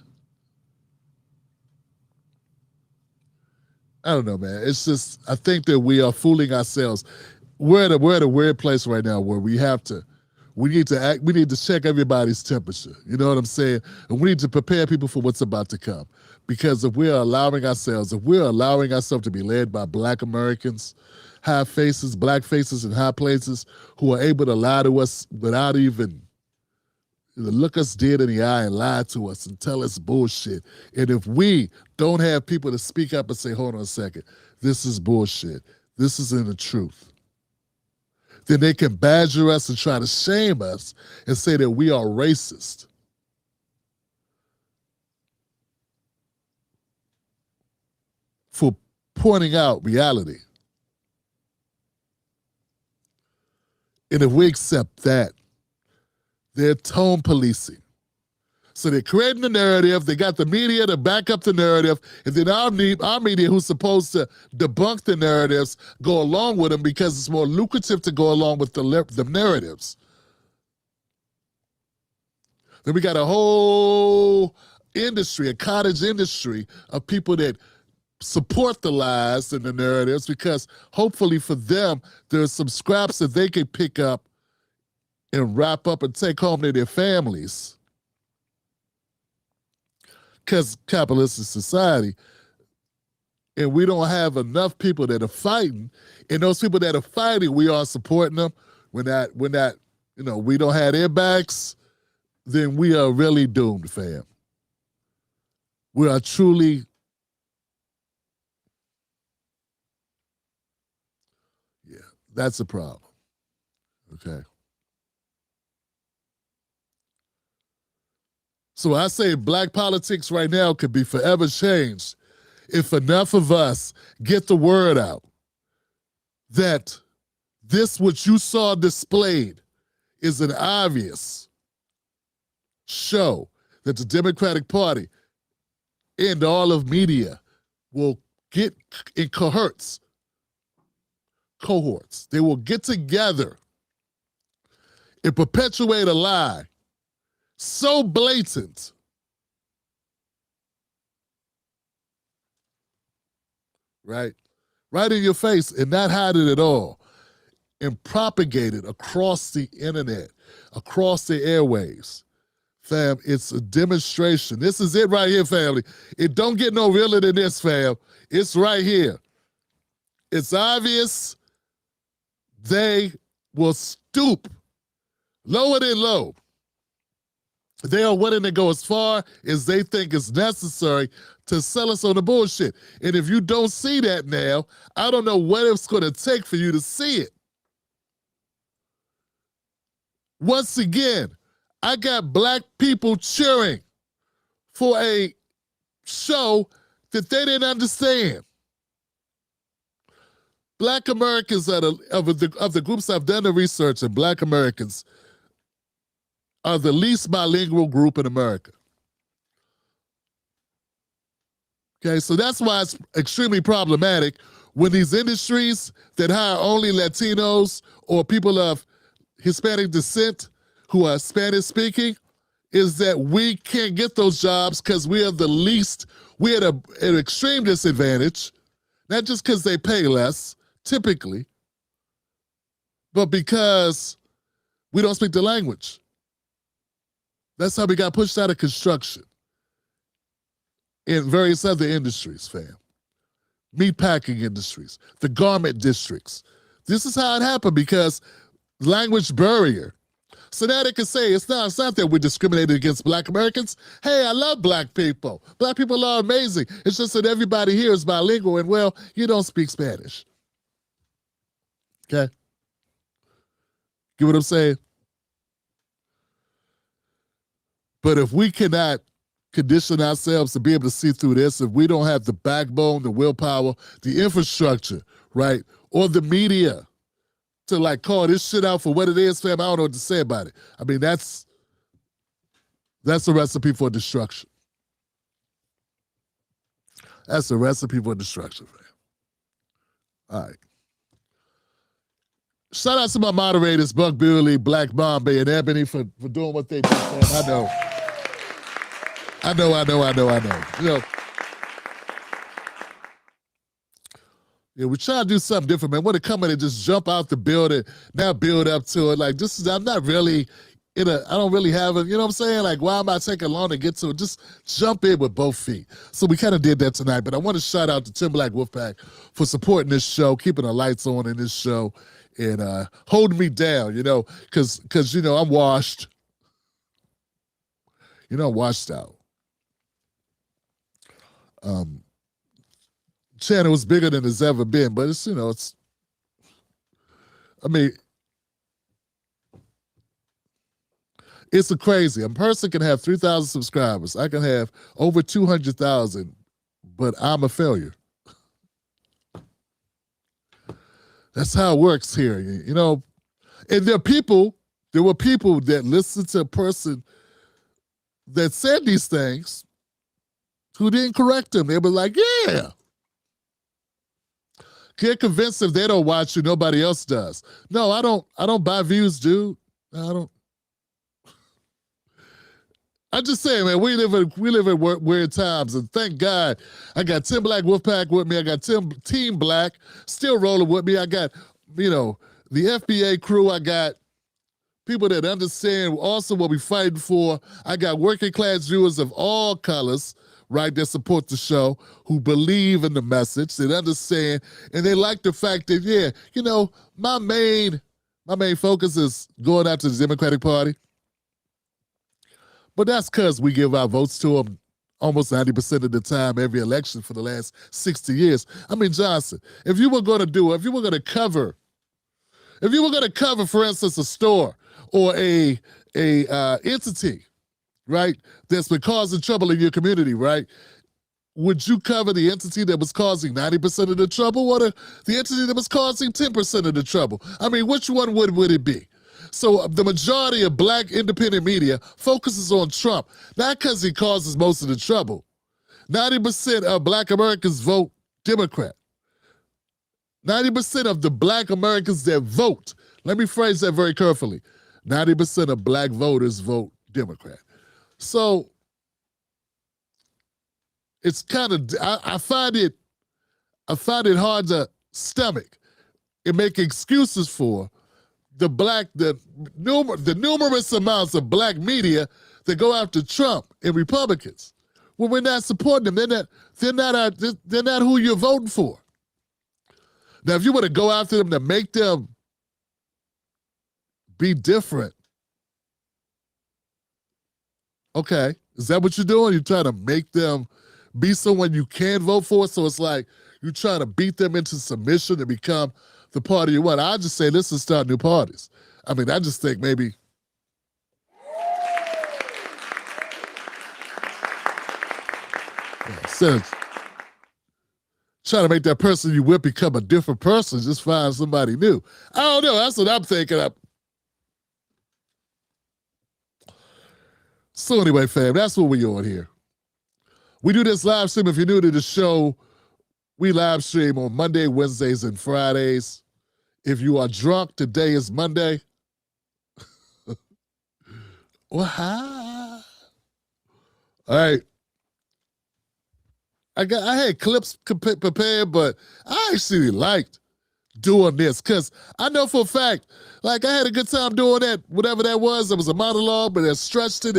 I don't know, man. It's just, I think that we are fooling ourselves. We're at a weird place right now where we need to check everybody's temperature. You know what I'm saying? And we need to prepare people for what's about to come. Because if we're allowing ourselves to be led by Black Americans, Black faces in high places who are able to lie to us without even look us dead in the eye and lie to us and tell us bullshit. And if we don't have people to speak up and say, hold on a second, this is bullshit, this isn't the truth, then they can badger us and try to shame us and say that we are racist. For pointing out reality. And if we accept that, they're tone policing. So they're creating the narrative, they got the media to back up the narrative, and then our media, who's supposed to debunk the narratives, go along with them because it's more lucrative to go along with the narratives. Then we got a whole industry, a cottage industry of people that support the lies and the narratives because hopefully for them, there's some scraps that they can pick up and wrap up and take home to their families. Because capitalist society, and we don't have enough people that are fighting, and those people that are fighting, we are supporting them. When we don't have their backs, then we are really doomed, fam. We are truly, yeah, that's a problem, okay? So I say Black politics right now could be forever changed if enough of us get the word out that this, what you saw displayed, is an obvious show that the Democratic Party and all of media will get in cohorts. They will get together and perpetuate a lie so blatant, right in your face, and not hide it at all, and propagate it across the internet, across the airwaves. Fam, it's a demonstration. This is it right here, family. It don't get no realer than this, fam. It's right here. It's obvious they will stoop lower than low. They are willing to go as far as they think is necessary to sell us on the bullshit. And if you don't see that now, I don't know what it's going to take for you to see it. Once again, I got Black people cheering for a show that they didn't understand. Black Americans of the groups I've done the research in, Black Americans are the least bilingual group in America. Okay, so that's why it's extremely problematic when these industries that hire only Latinos or people of Hispanic descent who are Spanish speaking, is that we can't get those jobs because we are the least, we're at an extreme disadvantage, Not just because they pay less, typically, but because we don't speak the language. That's how we got pushed out of construction in various other industries, fam. Meatpacking industries, the garment districts. This is how it happened because language barrier. So now they can say it's not that we're discriminating against Black Americans. Hey, I love Black people. Black people are amazing. It's just that everybody here is bilingual and, well, you don't speak Spanish. Okay? Get what I'm saying? But if we cannot condition ourselves to be able to see through this, if we don't have the backbone, the willpower, the infrastructure, right, or the media to like call this shit out for what it is, fam, I don't know what to say about it. I mean, that's a recipe for destruction. That's a recipe for destruction, fam. All right. Shout out to my moderators, Buck Bewley, Black Bombay, and Ebony for doing what they do, fam. I know. You know, yeah, we try to do something different, man. Want to come in and just jump out the building, now build up to it. Like, this is, I'm not really I don't really have it, you know what I'm saying? Like, why am I taking long to get to it? Just jump in with both feet. So we kind of did that tonight, but I want to shout out to Tim Black Wolfpack for supporting this show, keeping the lights on in this show, and holding me down, you know, because you know, I'm washed. You know, I'm washed out. Channel is bigger than it's ever been, but it's, you know, it's a crazy. A person can have 3,000 subscribers. I can have over 200,000, but I'm a failure. That's how it works here, you know. And there were people that listened to a person that said these things who didn't correct them. They were like, yeah. Get convinced if they don't watch you, nobody else does. No, I don't buy views, dude. I don't. I'm just saying, man, we live in weird times, and thank God I got Tim Black Wolfpack with me. I got Team Black still rolling with me. I got, you know, the FBA crew. I got people that understand also what we're fighting for. I got working class viewers of all colors, right, that support the show, who believe in the message, that understand, and they like the fact that, yeah, you know, my main focus is going after the Democratic Party. But that's because we give our votes to them almost 90% of the time every election for the last 60 years. I mean, Johnson, if you were going to cover, for instance, a store or a entity, right, that's been causing trouble in your community, right, would you cover the entity that was causing 90% of the trouble or the entity that was causing 10% of the trouble? I mean, which one would it be? So the majority of Black independent media focuses on Trump, not because he causes most of the trouble. 90% of Black Americans vote Democrat. 90% of the Black Americans that vote, let me phrase that very carefully, 90% of Black voters vote Democrat. So it's kind of, I find it hard to stomach and make excuses for the numerous amounts of Black media that go after Trump and Republicans. Well, we're not supporting them. They're not who you're voting for. Now, if you want to go after them to make them be different, okay, is that what you're doing? You're trying to make them be someone you can vote for? So it's like you're trying to beat them into submission to become the party you want. I just say, let's just start new parties. I mean, I just think maybe instead of trying to make that person you with become a different person, just find somebody new. I don't know. That's what I'm thinking of. So anyway, fam, that's what we on here. We do this live stream. If you're new to the show, we live stream on Monday, Wednesdays, and Fridays. If you are drunk, today is Monday. Well, hi. All right. I had clips prepared, but I actually liked doing this because I know for a fact, like I had a good time doing that, whatever that was. It was a monologue, but it stretched it.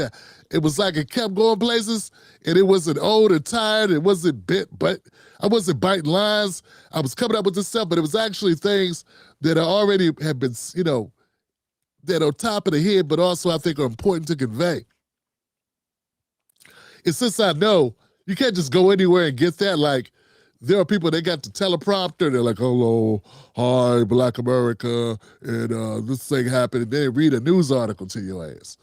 It was like it kept going places, and it wasn't old and tired. It wasn't bit, but I wasn't biting lines. I was coming up with this stuff, but it was actually things that I already have been, that are top of the head, but also I think are important to convey. And since I know you can't just go anywhere and get that, like there are people that got the teleprompter, they're like, hello, hi, Black America, and this thing happened, and they read a news article to your ass.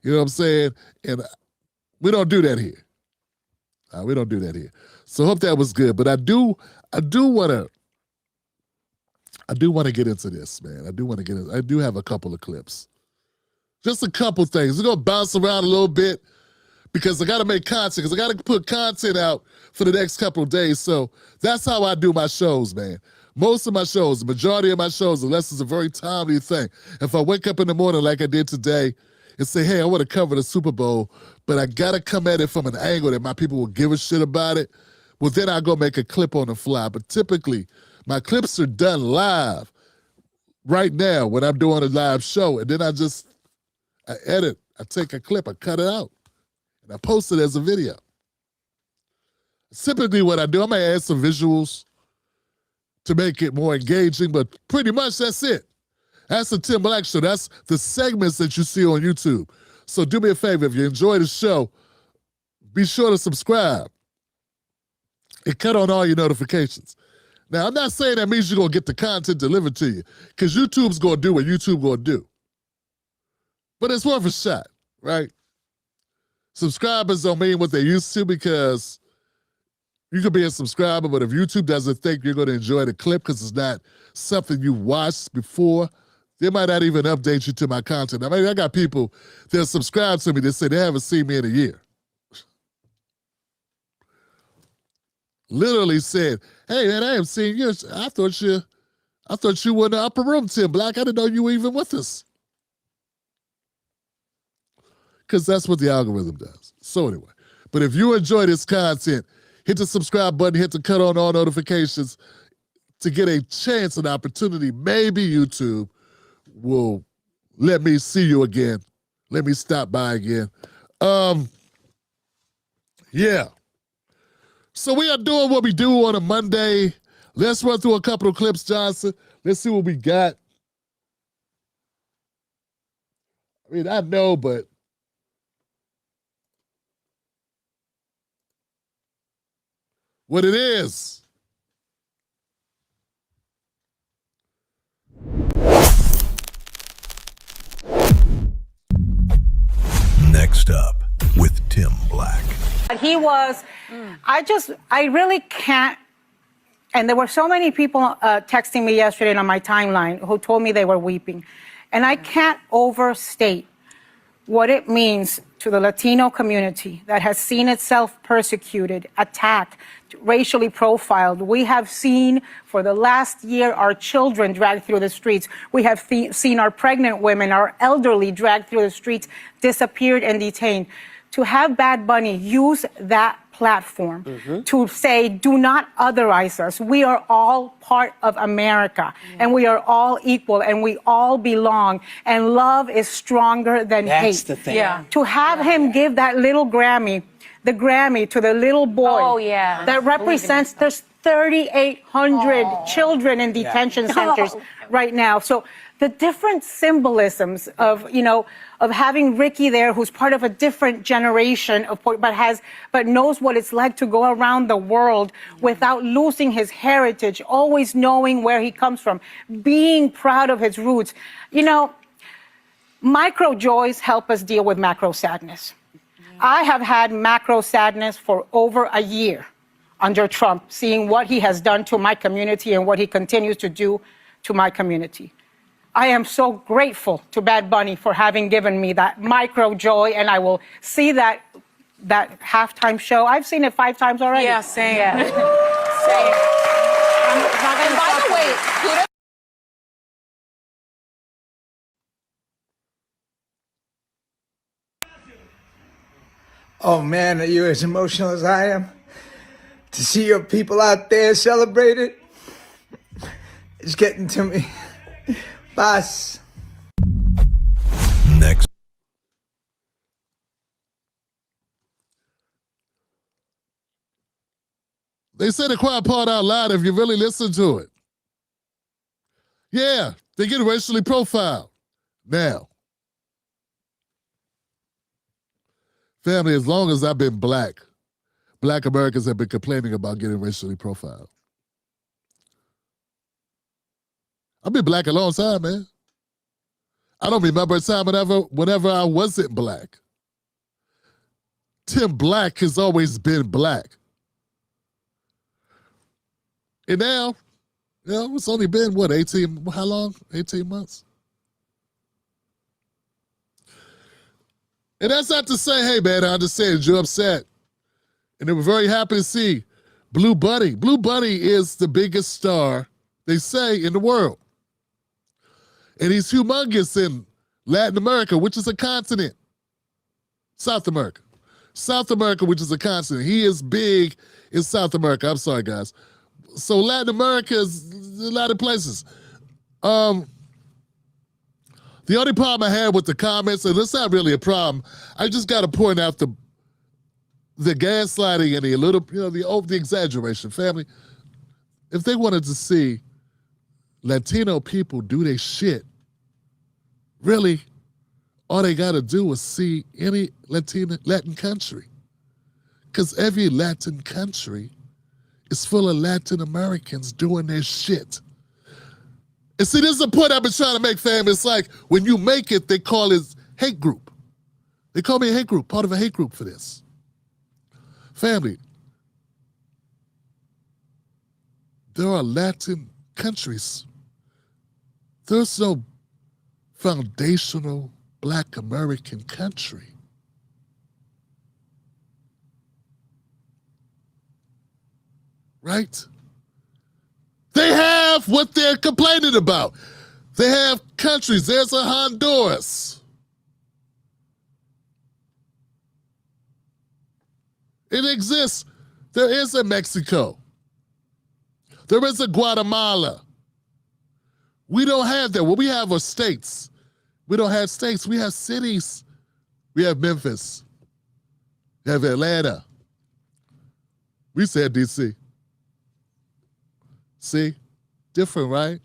You know what I'm saying? And we don't do that here. We don't do that here. So hope that was good. But I do want to get into this, man. I do have a couple of clips. Just a couple things. We're going to bounce around a little bit because I got to make content, because I got to put content out for the next couple of days. So that's how I do my shows, man. Most of my shows, the majority of my shows, unless it's a very timely thing. If I wake up in the morning like I did today and say, hey, I want to cover the Super Bowl, but I got to come at it from an angle that my people will give a shit about it, well, then I'll go make a clip on the fly. But typically, my clips are done live right now when I'm doing a live show, and then I edit, I take a clip, I cut it out, and I post it as a video. Typically what I do, I may add some visuals to make it more engaging, but pretty much that's it. That's the Tim Black Show. That's the segments that you see on YouTube. So do me a favor, if you enjoy the show, be sure to subscribe and cut on all your notifications. Now, I'm not saying that means you're going to get the content delivered to you, because YouTube's going to do what YouTube going to do. But it's worth a shot, right? Subscribers don't mean what they used to, because you could be a subscriber, but if YouTube doesn't think you're going to enjoy the clip because it's not something you watched before, they might not even update you to my content. I mean, I got people that subscribe to me that say they haven't seen me in a year. Literally said, hey, man, I haven't seen you. I thought you were in the upper room, Tim Black. I didn't know you were even with us. Because that's what the algorithm does. So anyway, but if you enjoy this content, hit the subscribe button, hit the cut on all notifications to get a chance, an opportunity. Maybe YouTube will let me see you again. Let me stop by again. Yeah. So we are doing what we do on a Monday. Let's run through a couple of clips, Johnson. Let's see what we got. I mean, I know, but what it is. Next up with Tim Black. He was, I really can't, and there were so many people texting me yesterday on my timeline who told me they were weeping. And I can't overstate what it means to the Latino community that has seen itself persecuted, attacked, racially profiled. We have seen for the last year our children dragged through the streets. We have seen our pregnant women, our elderly dragged through the streets, disappeared and detained. To have Bad Bunny use that platform to say, do not otherize us. We are all part of America, and we are all equal, and we all belong, and love is stronger than hate. That's the thing. Yeah. To have him give that little Grammy, the Grammy to the little boy that represents, there's 3,800 children in detention centers right now. So the different symbolisms of, of having Ricky there, who's part of a different generation, but knows what it's like to go around the world without losing his heritage, always knowing where he comes from, being proud of his roots. Micro joys help us deal with macro sadness. I have had macro sadness for over a year under Trump, seeing what he has done to my community and what he continues to do to my community. I am so grateful to Bad Bunny for having given me that micro joy, and I will see that halftime show. I've seen it 5 times already. Yeah, same. Yeah. Same. And by the way, kudos. Oh man, are you as emotional as I am? To see your people out there celebrate it, it's getting to me. Boss. Next. They say the quiet part out loud if you really listen to it. Yeah, they get racially profiled. Now, family, as long as I've been black Americans have been complaining about getting racially profiled. I've been black a long time, man. I don't remember a time whenever I wasn't black. Tim Black has always been black. And now, it's only been, 18, how long? 18 months? And that's not to say, hey, man, I understand you're upset. And they were very happy to see Blue Bunny. Blue Bunny is the biggest star, they say, in the world. And he's humongous in Latin America, which is a continent. South America. South America, which is a continent. He is big in South America. I'm sorry, guys. So Latin America is a lot of places. The only problem I had with the comments, and it's not really a problem, I just got to point out the gaslighting and the exaggeration. Family, if they wanted to see Latino people do their shit, really, all they got to do is see any Latin country. Because every Latin country is full of Latin Americans doing their shit. And see, this is the point I've been trying to make, fam. It's like when you make it, they call it hate group. They call me a hate group, part of a hate group for this. Family, there are Latin countries. There's no foundational Black American country. Right? They have what they're complaining about. They have countries. There's a Honduras. It exists. There is a Mexico. There is a Guatemala. We don't have that. What we have are states. We don't have states. We have cities. We have Memphis. We have Atlanta. We said DC. See? Different, right?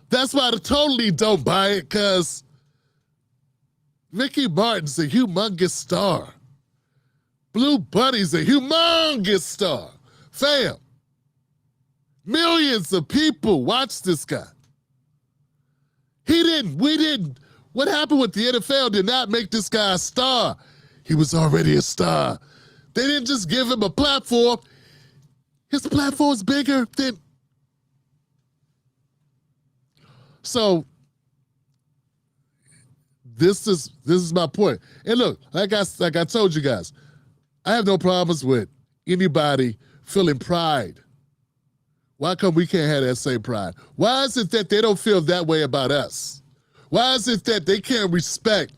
That's why I totally don't buy it, because Ricky Martin's a humongous star. Blue Bunny's a humongous star. Fam, millions of people watch this guy. What happened with the NFL did not make this guy a star. He was already a star. They didn't just give him a platform. His platform's bigger than... So, this is my point. And look, like I told you guys, I have no problems with anybody feeling pride. Why come we can't have that same pride? Why is it that they don't feel that way about us? Why is it that they can't respect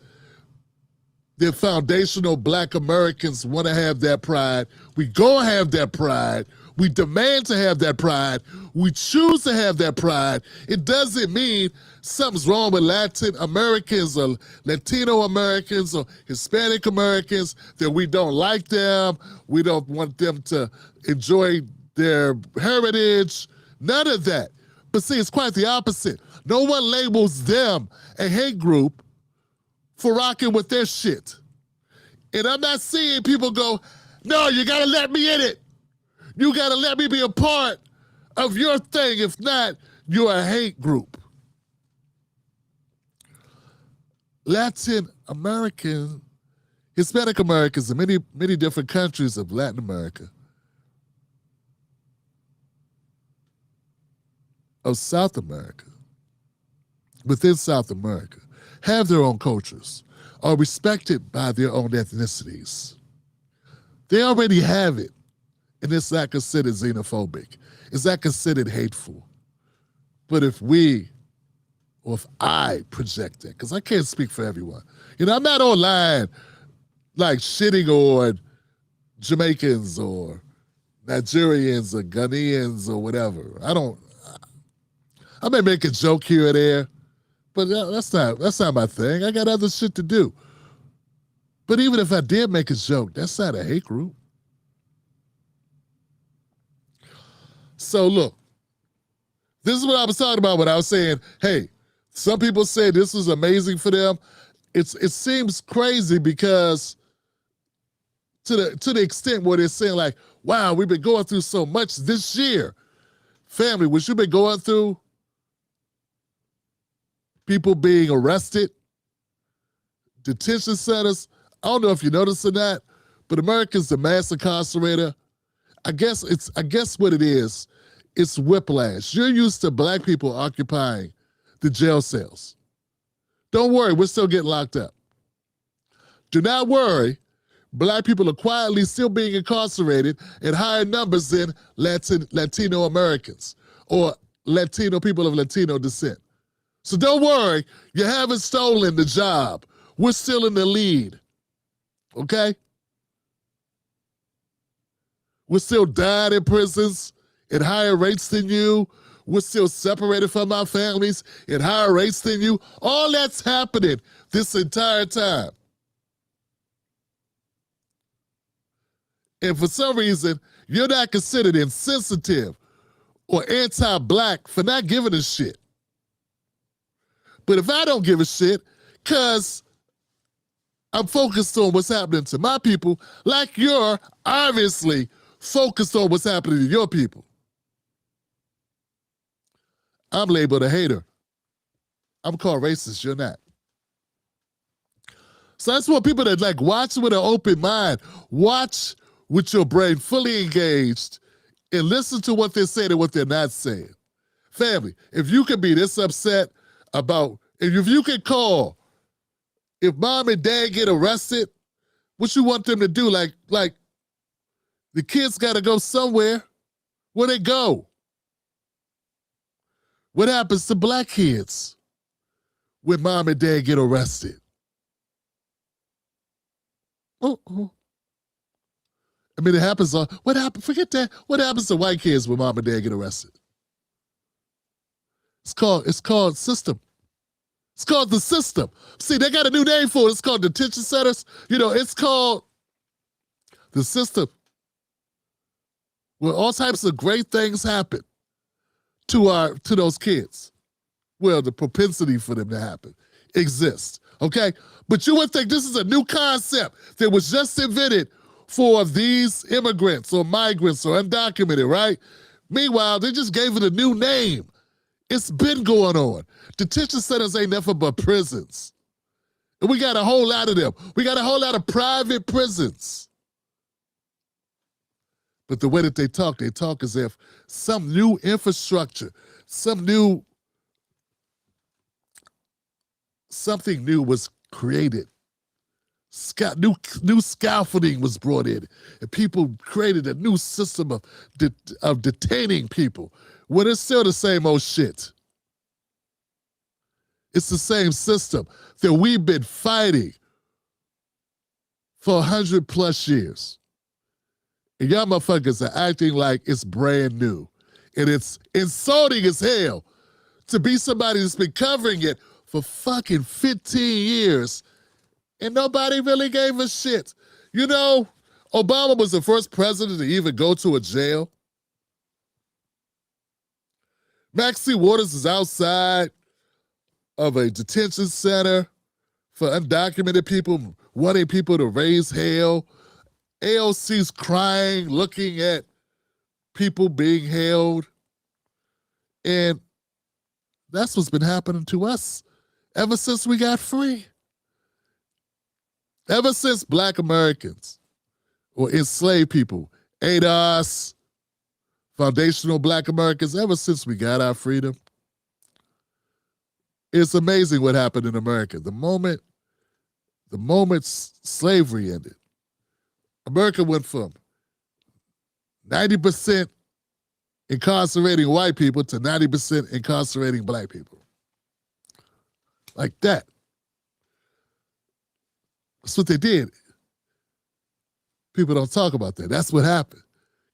their foundational Black Americans want to have that pride? We go have that pride. We demand to have that pride. We choose to have that pride. It doesn't mean something's wrong with Latin Americans or Latino Americans or Hispanic Americans, that we don't like them. We don't want them to enjoy their heritage. None of that. But see, it's quite the opposite. No one labels them a hate group for rocking with their shit. And I'm not seeing people go, no, you gotta let me in it. You gotta let me be a part of your thing. If not, you're a hate group. Latin American, Hispanic Americans in many different countries of Latin America, of South America, within South America, have their own cultures, are respected by their own ethnicities. They already have it, and it's not considered xenophobic. It's not considered hateful. But if we, or if I project it, because I can't speak for everyone. I'm not online like shitting on Jamaicans or Nigerians or Ghanaians or whatever. I may make a joke here or there, but that's not my thing. I got other shit to do. But even if I did make a joke, that's not a hate group. So look, this is what I was talking about when I was saying, hey, some people say this was amazing for them. It seems crazy because to the extent where they're saying like, wow, we've been going through so much this year. Family, what you've been going through, people being arrested, detention centers. I don't know if you noticed or not, but America's the mass incarcerator. I guess what it is, it's whiplash. You're used to black people occupying the jail cells. Don't worry, we're still getting locked up. Do not worry, black people are quietly still being incarcerated in higher numbers than Latino Americans or Latino people of Latino descent. So don't worry, you haven't stolen the job. We're still in the lead, okay? We're still dying in prisons at higher rates than you. We're still separated from our families at higher rates than you. All that's happening this entire time. And for some reason, you're not considered insensitive or anti-black for not giving a shit. But if I don't give a shit, because I'm focused on what's happening to my people, like you're obviously focused on what's happening to your people, I'm labeled a hater. I'm called racist, you're not. So that's what people that like watch with an open mind, watch with your brain fully engaged, and listen to what they're saying and what they're not saying. Family, if you can be this upset about, if you can call, if mom and dad get arrested, what you want them to do? Like the kids got to go somewhere. Where they go? What happens to black kids when mom and dad get arrested? I mean, it happens. What happened? Forget that. What happens to white kids when mom and dad get arrested? It's called system. It's called the system. See, they got a new name for it. It's called detention centers. You know, it's called the system. Where all types of great things happen to those kids. Well, the propensity for them to happen exists. Okay? But you would think this is a new concept that was just invented for these immigrants or migrants or undocumented, right? Meanwhile, they just gave it a new name. It's been going on. Detention centers ain't nothing but prisons. And we got a whole lot of them. We got a whole lot of private prisons. But the way that they talk as if some new infrastructure, something new was created. New scaffolding was brought in, and people created a new system of detaining people. When it's still the same old shit. It's the same system that we've been fighting for 100+ years. And y'all motherfuckers are acting like it's brand new. And it's insulting as hell to be somebody that's been covering it for fucking 15 years and nobody really gave a shit. You know, Obama was the first president to even go to a jail. Maxine Waters is outside of a detention center for undocumented people, wanting people to raise hell. AOC's crying, looking at people being held. And that's what's been happening to us ever since we got free. Ever since Black Americans or enslaved people, ADOS, foundational Black Americans, ever since we got our freedom, it's amazing what happened in America. The moment slavery ended, America went from 90% incarcerating white people to 90% incarcerating black people. Like that. That's what they did. People don't talk about that. That's what happened.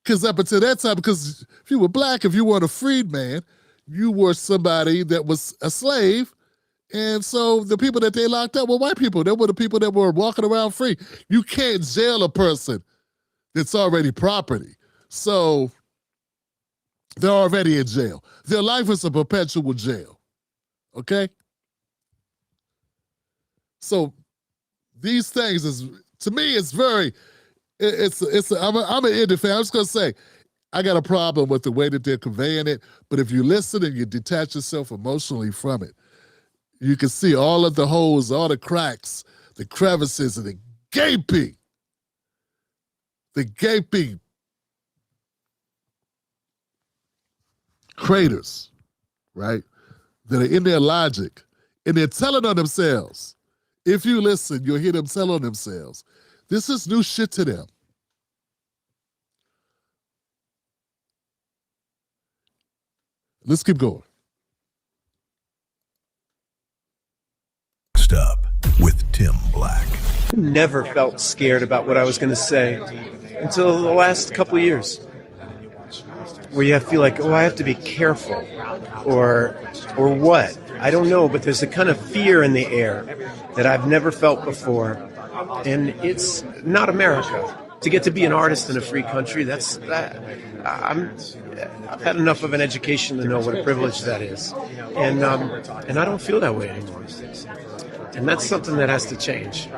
Because up until that time, because if you were black, if you weren't a freedman, you were somebody that was a slave. And so the people that they locked up were white people. They were the people that were walking around free. You can't jail a person that's already property. So they're already in jail. Their life is a perpetual jail. Okay? So these things is, to me, it's very, I'm an indie fan. I'm just gonna say, I got a problem with the way that they're conveying it, but if you listen and you detach yourself emotionally from it, you can see all of the holes, all the cracks, the crevices, and the gaping craters, right? That are in their logic, and they're telling on themselves. If you listen, you'll hear them tell on themselves. This is new shit to them. Let's keep going. Next up with Tim Black. Never felt scared about what I was going to say until the last couple of years, where you feel like, oh, I have to be careful, or what? I don't know, but there's a kind of fear in the air that I've never felt before, and it's not America. To get to be an artist in a free country, I've had enough of an education to know what a privilege that is, and I don't feel that way anymore, and that's something that has to change.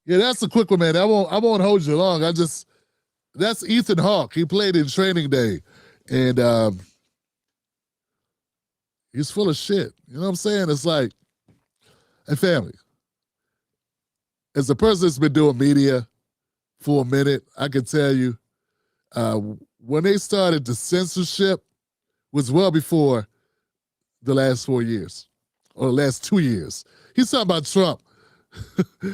Yeah, that's a quick one, man. I won't hold you long. That's Ethan Hawke. He played in Training Day, and he's full of shit. You know what I'm saying? It's like, and family. As a person that's been doing media for a minute, I can tell you, when they started the censorship was well before the last 4 years, or the last 2 years. He's talking about Trump.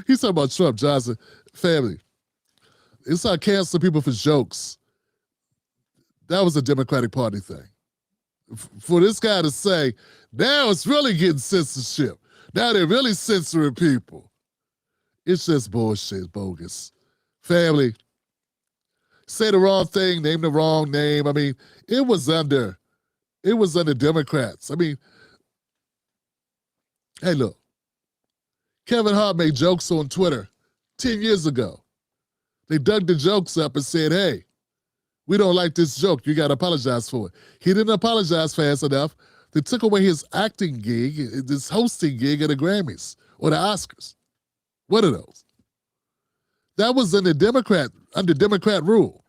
He's talking about Trump, Johnson. Family. It's not canceling people for jokes. That was a Democratic Party thing. For this guy to say, now it's really getting censorship. Now they're really censoring people. It's just bullshit, bogus. Family, say the wrong thing, name the wrong name. I mean, it was under Democrats. I mean, hey, look, Kevin Hart made jokes on Twitter 10 years ago. They dug the jokes up and said, hey, we don't like this joke. You got to apologize for it. He didn't apologize fast enough. They took away his acting gig, this hosting gig at the Grammys or the Oscars. What are those? That was under Democrat rule.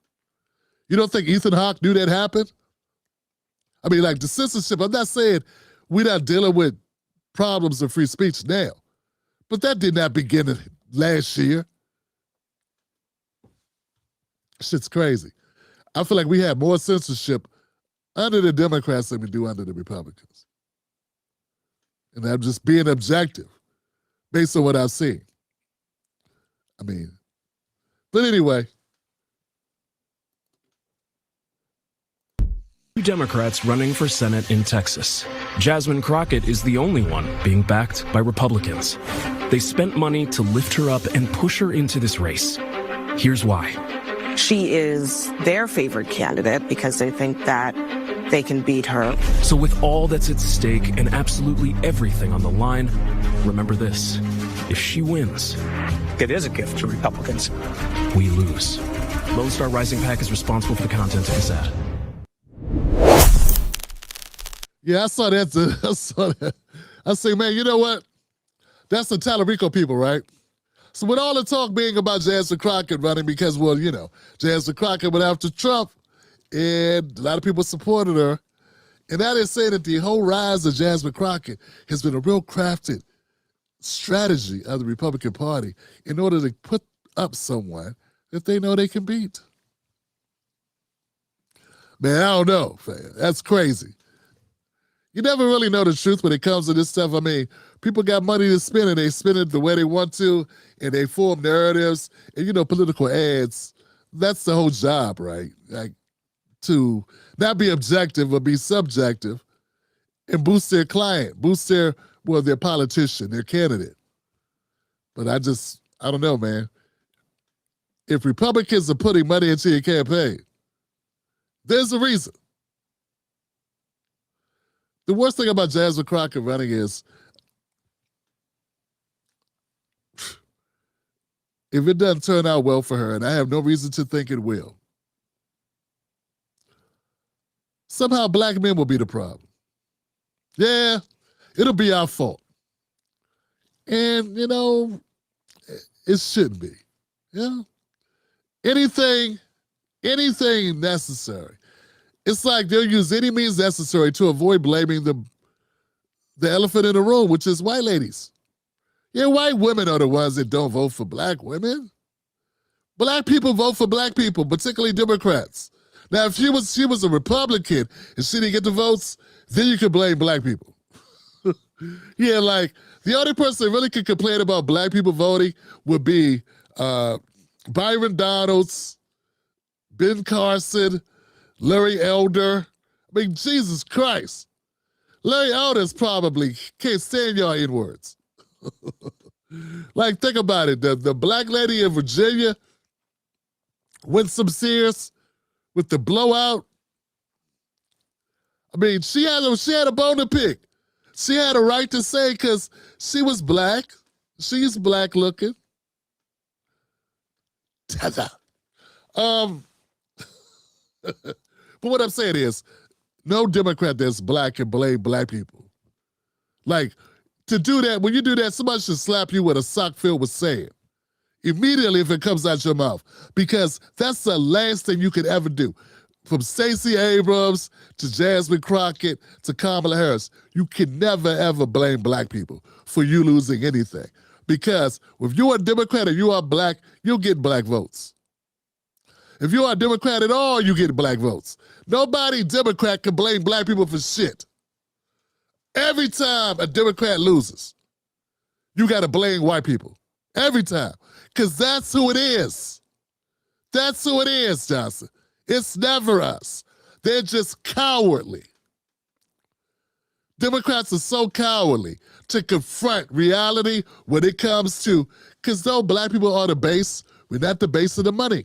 You don't think Ethan Hawke knew that happened? I mean, like the censorship, I'm not saying we're not dealing with problems of free speech now, but that did not begin last year. Shit's crazy. I feel like we have more censorship under the Democrats than we do under the Republicans. And I'm just being objective based on what I've seen. I mean, but anyway. Two Democrats running for Senate in Texas. Jasmine Crockett is the only one being backed by Republicans. They spent money to lift her up and push her into this race. Here's why. She is their favored candidate because they think that they can beat her. So with all that's at stake and absolutely everything on the line, remember this. If she wins, it is a gift to Republicans. We lose. Lone Star Rising PAC is responsible for the content of this ad. Yeah, I saw that. I say, man, you know what? That's the Talarico people, right? So with all the talk being about Jasmine Crockett running because, well, you know, Jasmine Crockett went after Trump and a lot of people supported her. And that is saying that the whole rise of Jasmine Crockett has been a real crafted strategy of the Republican Party in order to put up someone that they know they can beat. Man, I don't know, fam. That's crazy. You never really know the truth when it comes to this stuff. I mean, people got money to spend and they spend it the way they want to and they form narratives and, you know, political ads. That's the whole job, right? Like, to not be objective but be subjective and boost their client, their politician, their candidate. But I don't know, man. If Republicans are putting money into your campaign, there's a reason. The worst thing about Jasmine Crockett running is if it doesn't turn out well for her, and I have no reason to think it will, somehow black men will be the problem. Yeah, it'll be our fault. And, you know, it shouldn't be. Yeah. Anything necessary. It's like they'll use any means necessary to avoid blaming the elephant in the room, which is white ladies. Yeah, white women are the ones that don't vote for black women. Black people vote for black people, particularly Democrats. Now, if she was a Republican and she didn't get the votes, then you could blame black people. Yeah, like the only person that really could complain about black people voting would be Byron Donalds, Ben Carson, Larry Elder. I mean, Jesus Christ. Larry Elder's probably can't stand y'all N-words. Like, think about it. The black lady in Virginia, Winsome Sears, with the blowout. I mean, she had a bone to pick. She had a right to say because she was black. She's black looking. Tether. But what I'm saying is, no Democrat that's black can blame black people. Like, to do that, when you do that, somebody should slap you with a sock filled with sand. Immediately if it comes out your mouth. Because that's the last thing you could ever do. From Stacey Abrams to Jasmine Crockett to Kamala Harris, you can never, ever blame black people for you losing anything. Because if you're a Democrat and you are black, you'll get black votes. If you are a Democrat at all, you get black votes. Nobody Democrat can blame black people for shit. Every time a Democrat loses, you got to blame white people. Every time. Because that's who it is. That's who it is, Johnson. It's never us. They're just cowardly. Democrats are so cowardly to confront reality when it comes to, because though black people are the base, we're not the base of the money.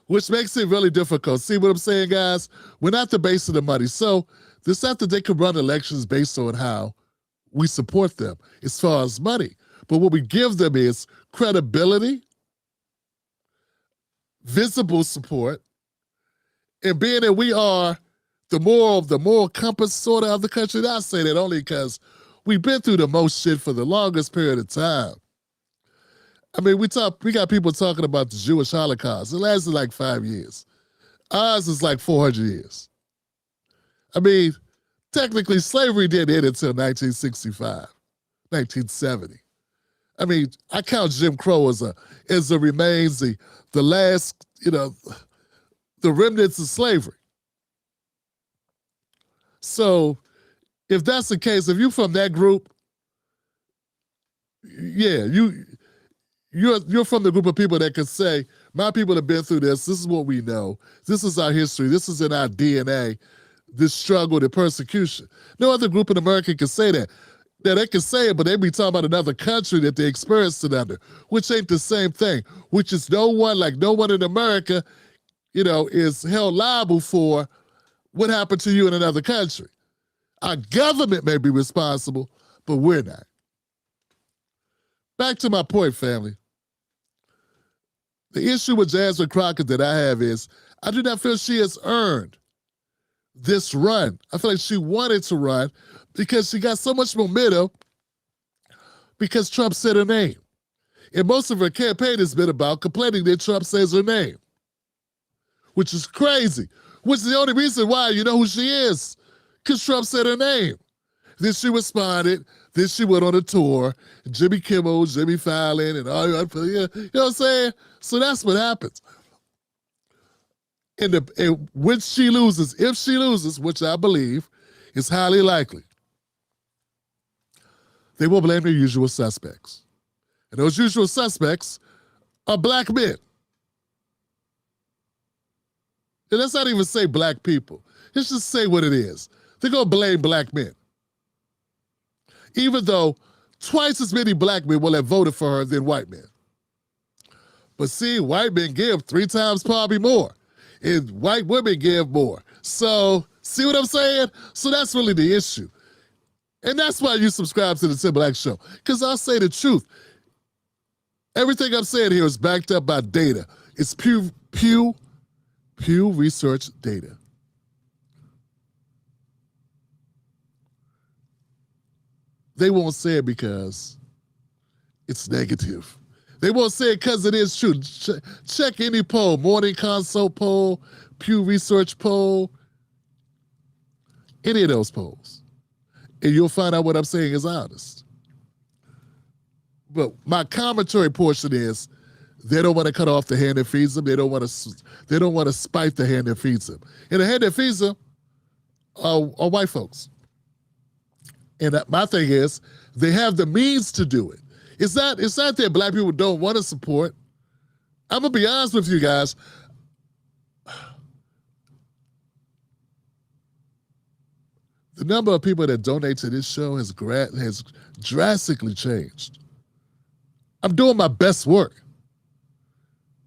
Which makes it really difficult. See what I'm saying, guys? We're not the base of the money. So it's not that they can run elections based on how we support them as far as money. But what we give them is credibility, visible support, and being that we are the moral compass sort of the country. And I say that only because we've been through the most shit for the longest period of time. I mean, we got people talking about the Jewish Holocaust. It lasted like 5 years. Ours is like 400 years. I mean, technically, slavery didn't end until 1965, 1970. I mean, I count Jim Crow as a remains, the last, the remnants of slavery. So if that's the case, if you're from that group, yeah, you're from the group of people that can say, my people have been through this. This is what we know. This is our history. This is in our DNA, this struggle, the persecution. No other group in America can say that. Yeah, they can say it, but they be talking about another country that they experienced it under, which ain't the same thing, which is no one in America, is held liable for what happened to you in another country. Our government may be responsible, but we're not. Back to my point, family. The issue with Jasmine Crockett that I have is I do not feel she has earned this run. I feel like she wanted to run because she got so much momentum because Trump said her name. And most of her campaign has been about complaining that Trump says her name, which is crazy, which is the only reason why you know who she is, because Trump said her name. Then she responded. Then she went on a tour. Jimmy Kimmel, Jimmy Fallon, and all that. You know what I'm saying? So that's what happens. And when she loses, if she loses, which I believe is highly likely, they will blame their usual suspects. And those usual suspects are black men. And let's not even say black people. Let's just say what it is. They're going to blame black men. Even though twice as many black men will have voted for her than white men. But see, white men give 3 times probably more, and white women give more. So, see what I'm saying? So that's really the issue. And that's why you subscribe to the Tim Black Show, because I'll say the truth. Everything I'm saying here is backed up by data. It's Pew Research data. They won't say it because it's negative. They won't say it because it is true. Check any poll, Morning Consult poll, Pew Research poll, any of those polls. And you'll find out what I'm saying is honest. But my commentary portion is they don't want to cut off the hand that feeds them. They don't want to spite the hand that feeds them. And the hand that feeds them are white folks. And my thing is, they have the means to do it. It's not that black people don't want to support. I'm going to be honest with you guys. The number of people that donate to this show has drastically changed. I'm doing my best work.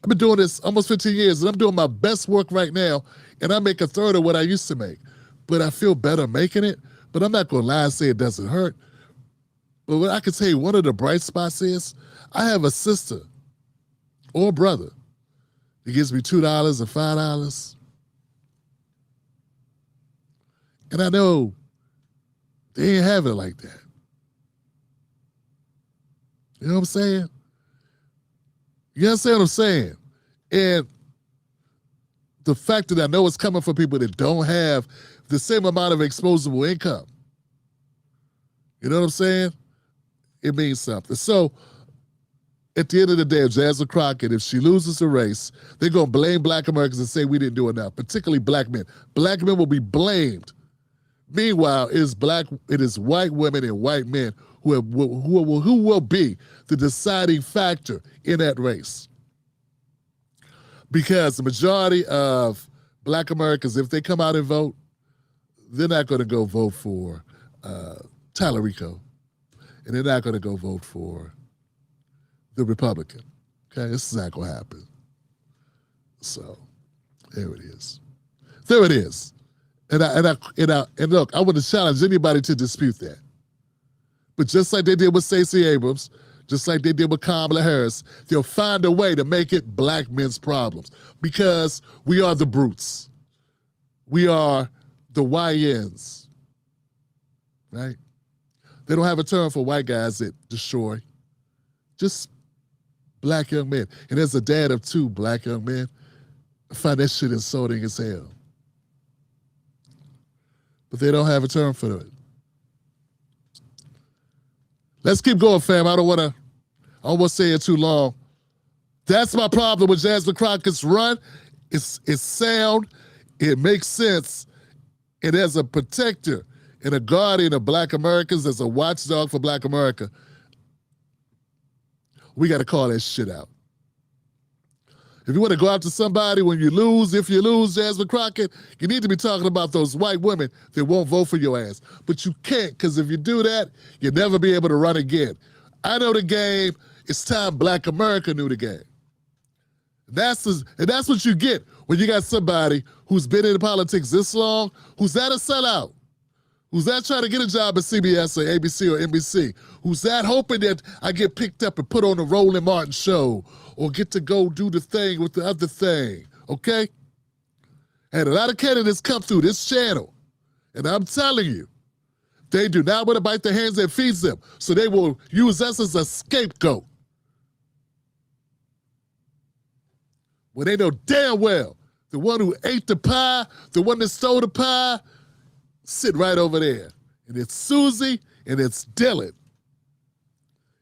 I've been doing this almost 15 years, and I'm doing my best work right now, and I make a third of what I used to make. But I feel better making it, but I'm not going to lie and say it doesn't hurt. But what I can tell you, one of the bright spots is I have a sister or brother that gives me $2 or $5. And I know they ain't have it like that. You know what I'm saying? You understand what I'm saying? And the fact that I know it's coming from people that don't have the same amount of exposable income. You know what I'm saying? It means something. So at the end of the day, if Jasmine Crockett, if she loses the race, they're going to blame black Americans and say we didn't do enough, particularly black men. Black men will be blamed. Meanwhile, it is white women and white men who will be the deciding factor in that race. Because the majority of black Americans, if they come out and vote, they're not going to go vote for Tallarico. And they're not going to go vote for the Republican. Okay, this is not going to happen. So, there it is. There it is. And look, I wouldn't challenge anybody to dispute that. But just like they did with Stacey Abrams, just like they did with Kamala Harris, they'll find a way to make it black men's problems because we are the brutes. We are the YNs, right? They don't have a term for white guys that destroy, just black young men. And as a dad of 2 black young men, I find that shit insulting as hell. But they don't have a term for it. Let's keep going, fam. I don't want to say it too long. That's my problem with Jasmine Crockett's run. It's sound, it makes sense, and as a protector and a guardian of black Americans, as a watchdog for black America, we got to call that shit out. If you want to go after somebody when you lose, if you lose, Jasmine Crockett, you need to be talking about those white women that won't vote for your ass. But you can't, because if you do that, you'll never be able to run again. I know the game. It's time black America knew the game. And that's what you get when you got somebody who's been in politics this long, who's not a sellout, who's not trying to get a job at CBS or ABC or NBC, who's not hoping that I get picked up and put on the Roland Martin show or get to go do the thing with the other thing, okay? And a lot of candidates come through this channel, and I'm telling you, they do not want to bite the hands that feeds them, so they will use us as a scapegoat. When they know damn well the one who ate the pie, the one that stole the pie, sit right over there. And it's Susie and it's Dylan.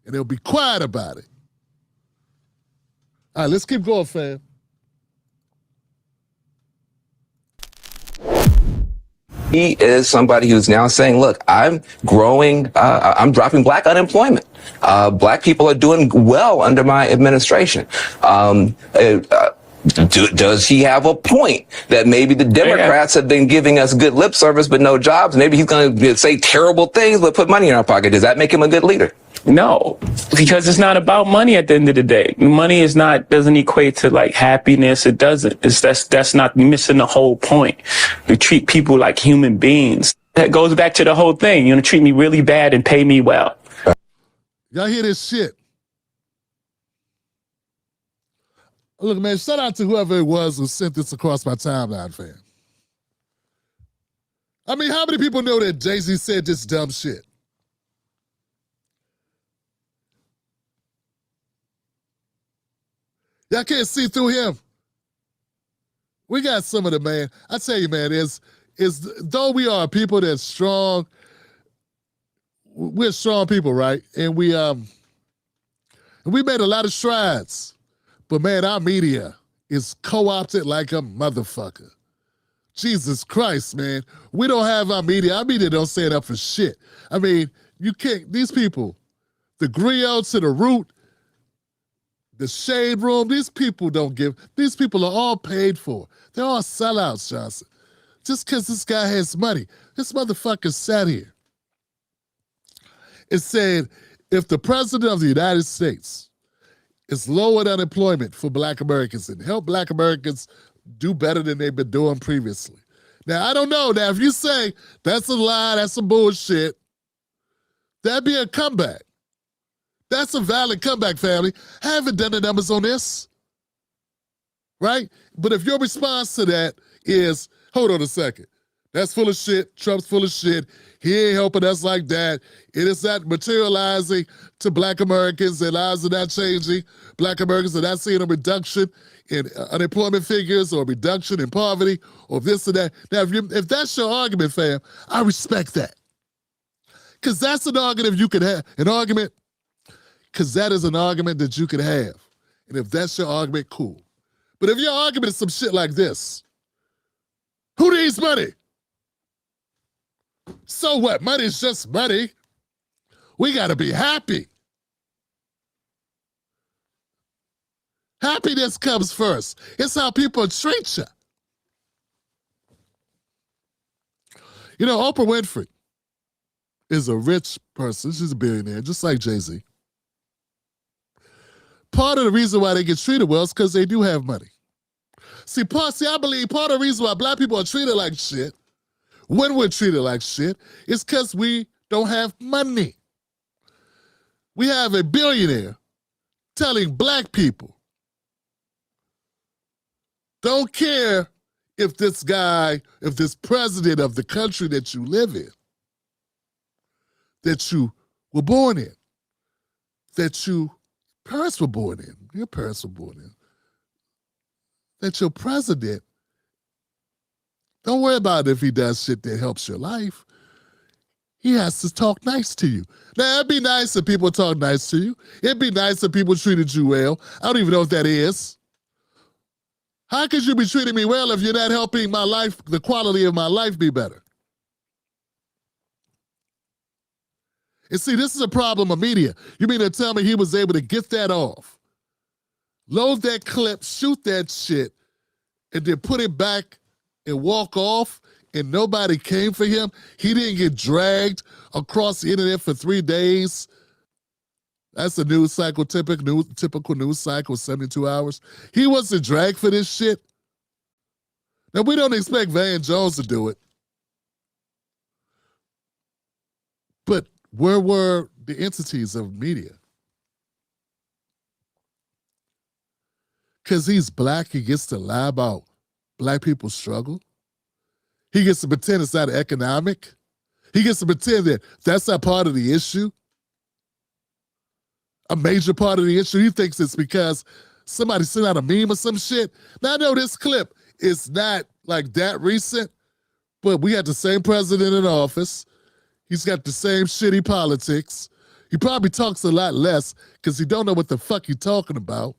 And they'll be quiet about it. All right, let's keep going, fam. He is somebody who's now saying, look, I'm growing, I'm dropping black unemployment. Black people are doing well under my administration. Does he have a point that maybe the Democrats have been giving us good lip service but no jobs? Maybe he's going to say terrible things but put money in our pocket. Does that make him a good leader? No, because it's not about money at the end of the day. Money doesn't equate to like happiness. It doesn't. That's not missing the whole point. We treat people like human beings. That goes back to the whole thing. You're gonna treat me really bad and pay me well. Y'all hear this shit? Look, man, shout out to whoever it was who sent this across my timeline, fam. I mean, how many people know that Jay-Z said this dumb shit? Y'all can't see through him. We got some of the, man. I tell you, man, is though we are people that's strong, we're strong people, right? And we made a lot of strides. But man, our media is co-opted like a motherfucker. Jesus Christ, man. We don't have our media don't stand up for shit. I mean, you can't, these people, the griot to the root, the shade room, these people don't give, these people are all paid for. They're all sellouts, Johnson. Just because this guy has money. This motherfucker sat here and said, if the president of the United States is lowered unemployment for Black Americans and help Black Americans do better than they've been doing previously. Now, I don't know. Now, if you say that's a lie, that's some bullshit, that'd be a comeback. That's a valid comeback, family. I haven't done the numbers on this, right? But if your response to that is, hold on a second, that's full of shit, Trump's full of shit, he ain't helping us like that, it is not materializing to Black Americans, their lives are not changing, Black Americans are not seeing a reduction in unemployment figures or reduction in poverty or this or that. Now, if that's your argument, fam, I respect that. Because that's an argument you could have, because that is an argument that you could have. And if that's your argument, cool. But if your argument is some shit like this, who needs money? So what? Money's just money. We got to be happy. Happiness comes first. It's how people treat you. You know, Oprah Winfrey is a rich person. She's a billionaire, just like Jay-Z. Part of the reason why they get treated well is because they do have money. See, I believe part of the reason why Black people are treated like shit, when we're treated like shit, is because we don't have money. We have a billionaire telling Black people, don't care if this president of the country that you live in, that you were born in, that your parents were born in, that your president, don't worry about if he does shit that helps your life. He has to talk nice to you. Now, it'd be nice if people talk nice to you. It'd be nice if people treated you well. I don't even know what that is. How could you be treating me well if you're not helping my life, the quality of my life be better? And see, this is a problem of media. You mean to tell me he was able to get that off, load that clip, shoot that shit, and then put it back and walk off, and nobody came for him? He didn't get dragged across the internet for 3 days. That's a news cycle, typical news cycle, 72 hours. He wasn't dragged for this shit. Now, we don't expect Van Jones to do it. But where were the entities of media? Because he's Black, he gets to lie about Black people's struggle. He gets to pretend it's not economic. He gets to pretend that that's not part of the issue. A major part of the issue. He thinks it's because somebody sent out a meme or some shit. Now, I know this clip is not like that recent, but we had the same president in office. He's got the same shitty politics. He probably talks a lot less because he don't know what the fuck he's talking about.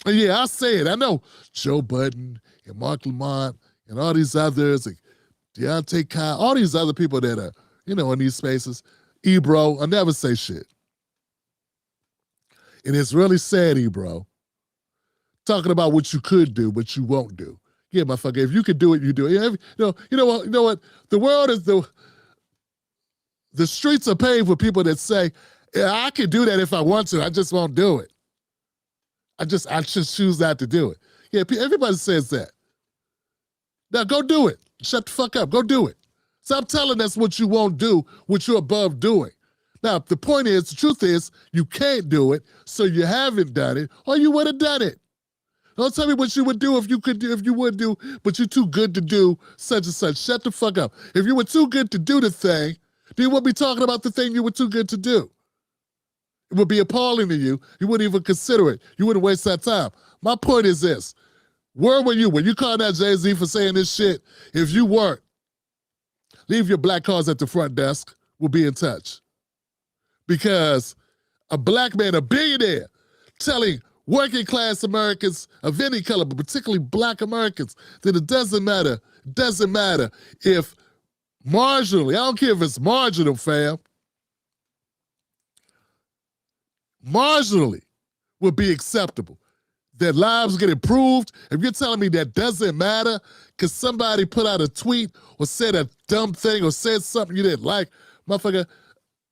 And yeah, I'll say it. I know Joe Budden and Mark Lamont and all these others, like Deontay Kyle, all these other people that are, in these spaces. Ebro, I never say shit. And it's really sad, Ebro, talking about what you could do, but you won't do. Yeah, motherfucker, if you could do it, you do it. You know what? The world is the streets are paved with people that say, Yeah, I can do that if I want to. I just won't do it. I just choose not to do it. Yeah, everybody says that. Now go do it. Shut the fuck up. Go do it. Stop telling us what you won't do, what you're above doing. Now, the point is, the truth is, you can't do it, so you haven't done it, or you would have done it. Don't tell me what you would do if you could do, if you would do, but you're too good to do such and such. Shut the fuck up. If you were too good to do the thing, then you wouldn't be talking about the thing you were too good to do. It would be appalling to you. You wouldn't even consider it. You wouldn't waste that time. My point is this. Where were you when you called out Jay-Z for saying this shit? If you weren't, leave your black cards at the front desk. We'll be in touch. Because a black man, a billionaire, telling working class Americans of any color, but particularly black Americans, that it doesn't matter if marginally, I don't care if it's marginal, fam, marginally would be acceptable. That lives get improved. If you're telling me that doesn't matter because somebody put out a tweet or said a dumb thing or said something you didn't like, motherfucker,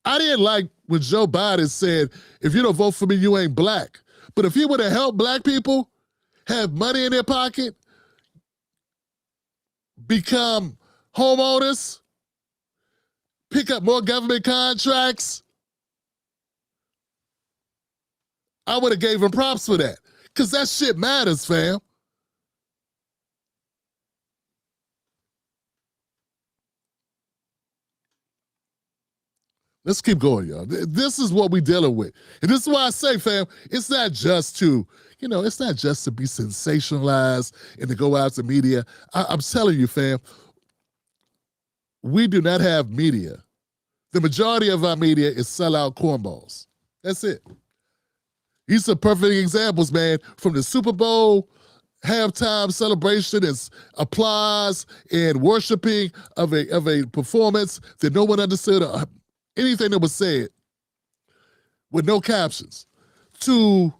I didn't like when Joe Biden said, if you don't vote for me, you ain't black. But if he would have helped black people have money in their pocket, become homeowners, pick up more government contracts, I would have gave him props for that. Because that shit matters, fam. Let's keep going, y'all. This is what we're dealing with. And this is why I say, fam, it's not just to, it's not just to be sensationalized and to go out to media. I'm telling you, fam, we do not have media. The majority of our media is sellout cornballs. That's it. These are perfect examples, man, from the Super Bowl halftime celebration and applause and worshiping of a performance that no one understood anything that was said with no captions, to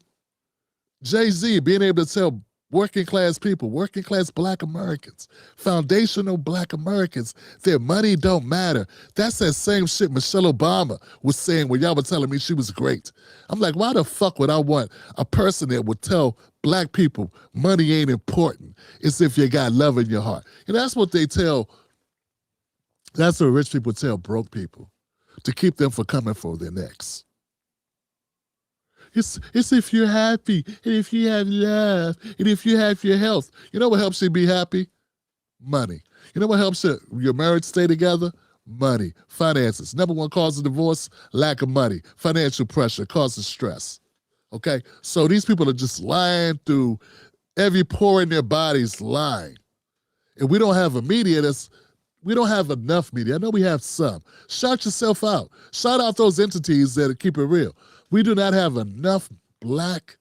Jay-Z being able to tell working class people, working class black Americans, foundational black Americans, their money don't matter. That's that same shit Michelle Obama was saying when y'all were telling me she was great. I'm like, why the fuck would I want a person that would tell black people money ain't important? It's if you got love in your heart. And that's what they tell, that's what rich people tell broke people, to keep them from coming for their necks. It's if you're happy, and if you have love, and if you have your health. You know what helps you be happy? Money. You know what helps your marriage stay together? Money. Finances. Number one cause of divorce, lack of money. Financial pressure causes stress. Okay? So these people are just lying through every pore in their bodies, lying. And we don't have a media we don't have enough media. I know we have some. Shout yourself out. Shout out those entities that keep it real. We do not have enough black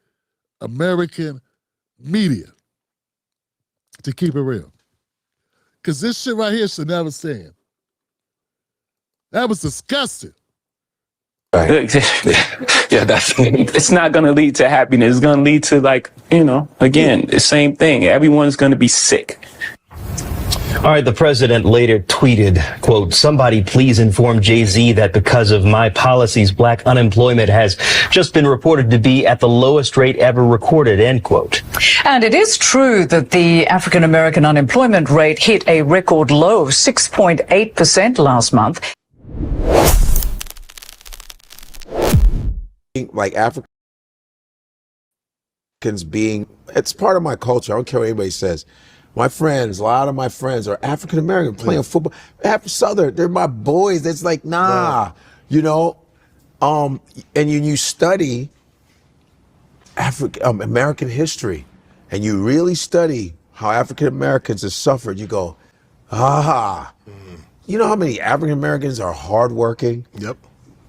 American media to keep it real. Because this shit right here should never stand. That was disgusting. Right. Yeah, it's not going to lead to happiness. It's going to lead to, again, the same thing. Everyone's going to be sick. All right, the president later tweeted, quote, "Somebody please inform Jay-Z that because of my policies, black unemployment has just been reported to be at the lowest rate ever recorded," end quote. And it is true that the African American unemployment rate hit a record low of 6.8% last month. Like Africans it's part of my culture. I don't care what anybody says. My friends, a lot of my friends are African American playing football. Southern, they're my boys. It's like, nah, and you study American history, and you really study how African Americans have suffered. You go, you know how many African Americans are hardworking? Yep.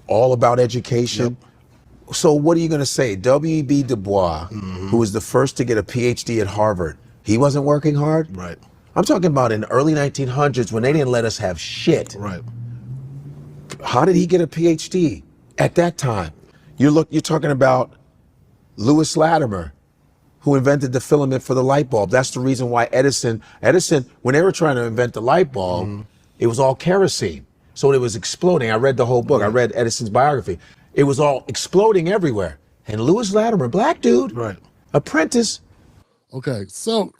All about education. Yep. So what are you going to say? W.E.B. Du Bois, who was the first to get a PhD at Harvard, he wasn't working hard? Right. I'm talking about in the early 1900s when they didn't let us have shit. Right. How did he get a PhD at that time? You're talking about Lewis Latimer, who invented the filament for the light bulb. That's the reason why Edison, when they were trying to invent the light bulb, it was all kerosene. So it was exploding. I read the whole book. I read Edison's biography. it was all exploding everywhere. And Lewis Latimer, black dude, apprentice. Okay, so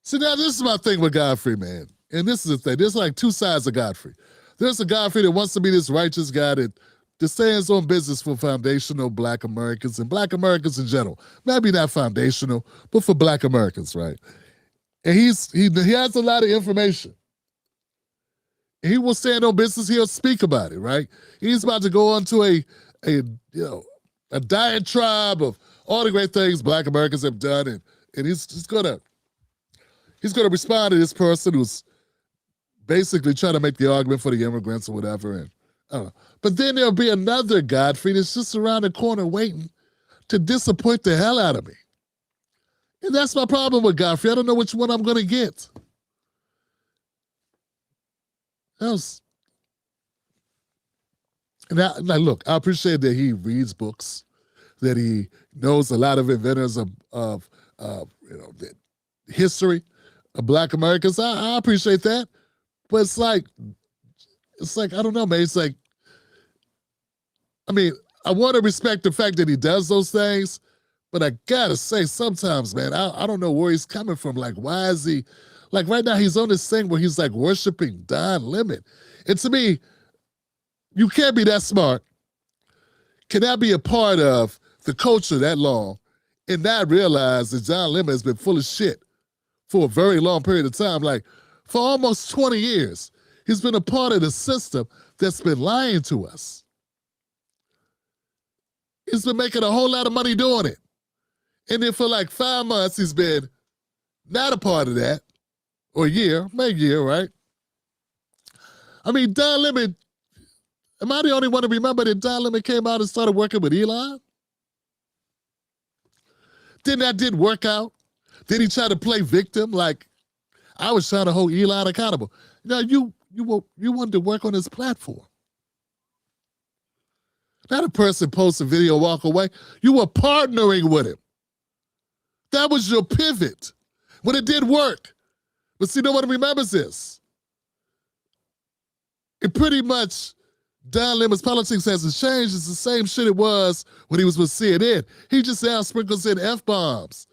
see now this is my thing with Godfrey, man. And this is the thing. There's like two sides of Godfrey. There's a Godfrey that wants to be this righteous guy that stands on business for foundational Black Americans and Black Americans in general. Maybe not foundational, but for Black Americans, right? And he has a lot of information. He will stand on business. He'll speak about it, right? He's about to go on to a diatribe of all the great things Black Americans have done, and he's gonna respond to this person who's basically trying to make the argument for the immigrants or whatever. And I don't know. But then there'll be another Godfrey that's just around the corner waiting to disappoint the hell out of me. And that's my problem with Godfrey. I don't know which one I'm gonna get. Look, I appreciate that he reads books, that he knows a lot of inventors of the history of Black Americans. I appreciate that. But it's like, I don't know, man. It's like, I mean, I want to respect the fact that he does those things, but I gotta say, sometimes, man, I don't know where he's coming from. Like, why is he, like right now he's on this thing where he's like worshiping Don Lemon. And to me, you can't be that smart, cannot be a part of the culture that long, and not realize that Don Lemon has been full of shit for a very long period of time. Like, for almost 20 years, he's been a part of the system that's been lying to us. He's been making a whole lot of money doing it. And then for like 5 months, he's been not a part of that, or a year, maybe a year, right? I mean, Don Lemon, am I the only one to remember that Don Lemon came out and started working with Elon? Then that didn't work out. Then he tried to play victim, like I was trying to hold Elon accountable. Now you wanted to work on his platform. Not a person post a video, walk away. You were partnering with him. That was your pivot. When it did work. But see, no one remembers this. It pretty much, Don Lemon's politics hasn't changed. It's the same shit it was when he was with CNN. He just now sprinkles in F-bombs.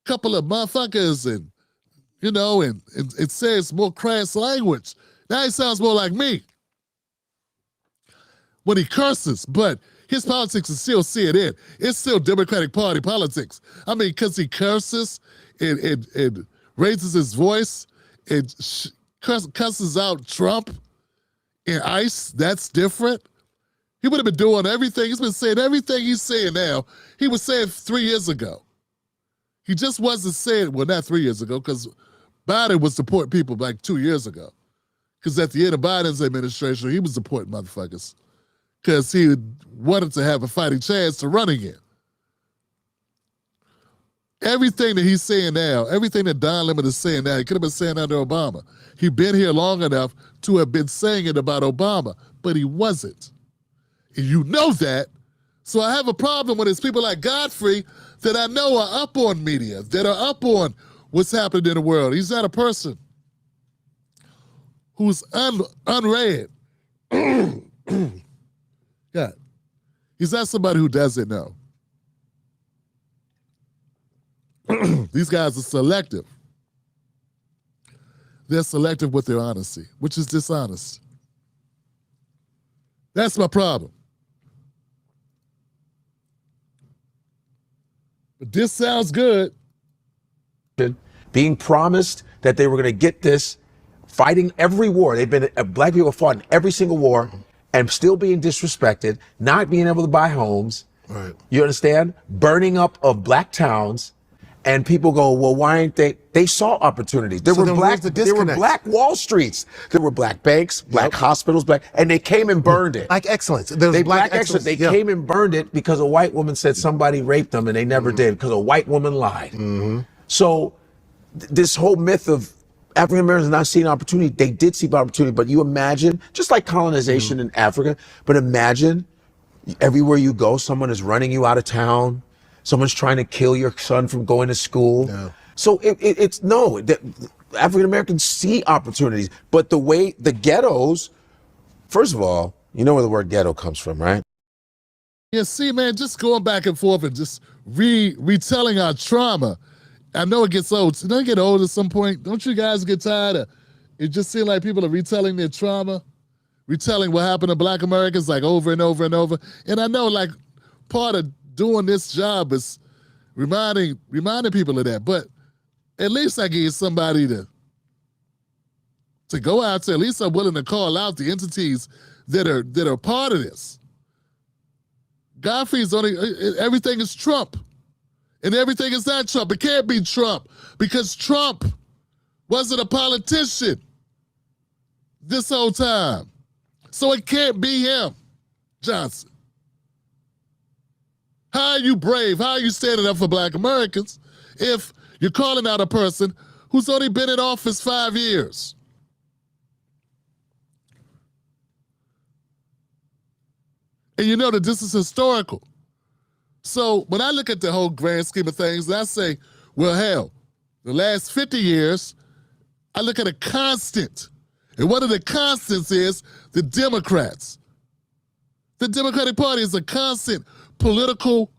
Couple of motherfuckers and it says more crass language. Now he sounds more like me when he curses, but his politics is still CNN. It's still Democratic Party politics. I mean, because he curses and raises his voice and cusses out Trump and ICE, that's different. He would have been doing everything. He's been saying everything he's saying now. He was saying 3 years ago. He just wasn't saying, well, not 3 years ago, because Biden was deporting people like 2 years ago. Because at the end of Biden's administration, he was deporting motherfuckers. Because he wanted to have a fighting chance to run again. Everything that he's saying now, everything that Don Lemon is saying now, he could have been saying under Obama. He'd been here long enough to have been saying it about Obama, but he wasn't. And you know that. So I have a problem when it's people like Godfrey that I know are up on media, that are up on what's happening in the world. He's not a person who's unread. God. He's not somebody who doesn't know. These guys are selective. They're selective with their honesty, which is dishonest. That's my problem. But this sounds good. Being promised that they were going to get this, fighting every war. They've been, black people fought in every single war and still being disrespected, not being able to buy homes. Right. You understand? Burning up of black towns. And people go, well, why ain't they? They saw opportunities. There were black Wall Streets. There were black banks, black hospitals, and they came and burned it. Black excellence. They came and burned it because a white woman said somebody raped them and they never did because a white woman lied. So this whole myth of African Americans not seeing opportunity, they did see opportunity, but you imagine, just like colonization in Africa, but imagine everywhere you go, someone is running you out of town. Someone's trying to kill your son from going to school. No. So African Americans see opportunities, but the way the ghettos, first of all, You know where the word ghetto comes from, right? Yeah, see, man, just going back and forth and just retelling our trauma. I know it gets old. Doesn't it get old at some point? Don't you guys get tired of it? Just seems like people are retelling their trauma, retelling what happened to Black Americans like over and over and over. And I know like part of doing this job is reminding people of that. But at least I give somebody to go out to. At least I'm willing to call out the entities that are part of this. Godfrey's only, everything is Trump. And everything is not Trump. It can't be Trump because Trump wasn't a politician this whole time. So it can't be him, Johnson. How are you brave? How are you standing up for Black Americans if you're calling out a person who's only been in office 5 years? And you know that this is historical. So when I look at the whole grand scheme of things, I say, well, hell, the last 50 years, I look at a constant. And one of the constants is the Democrats. The Democratic Party is a constant political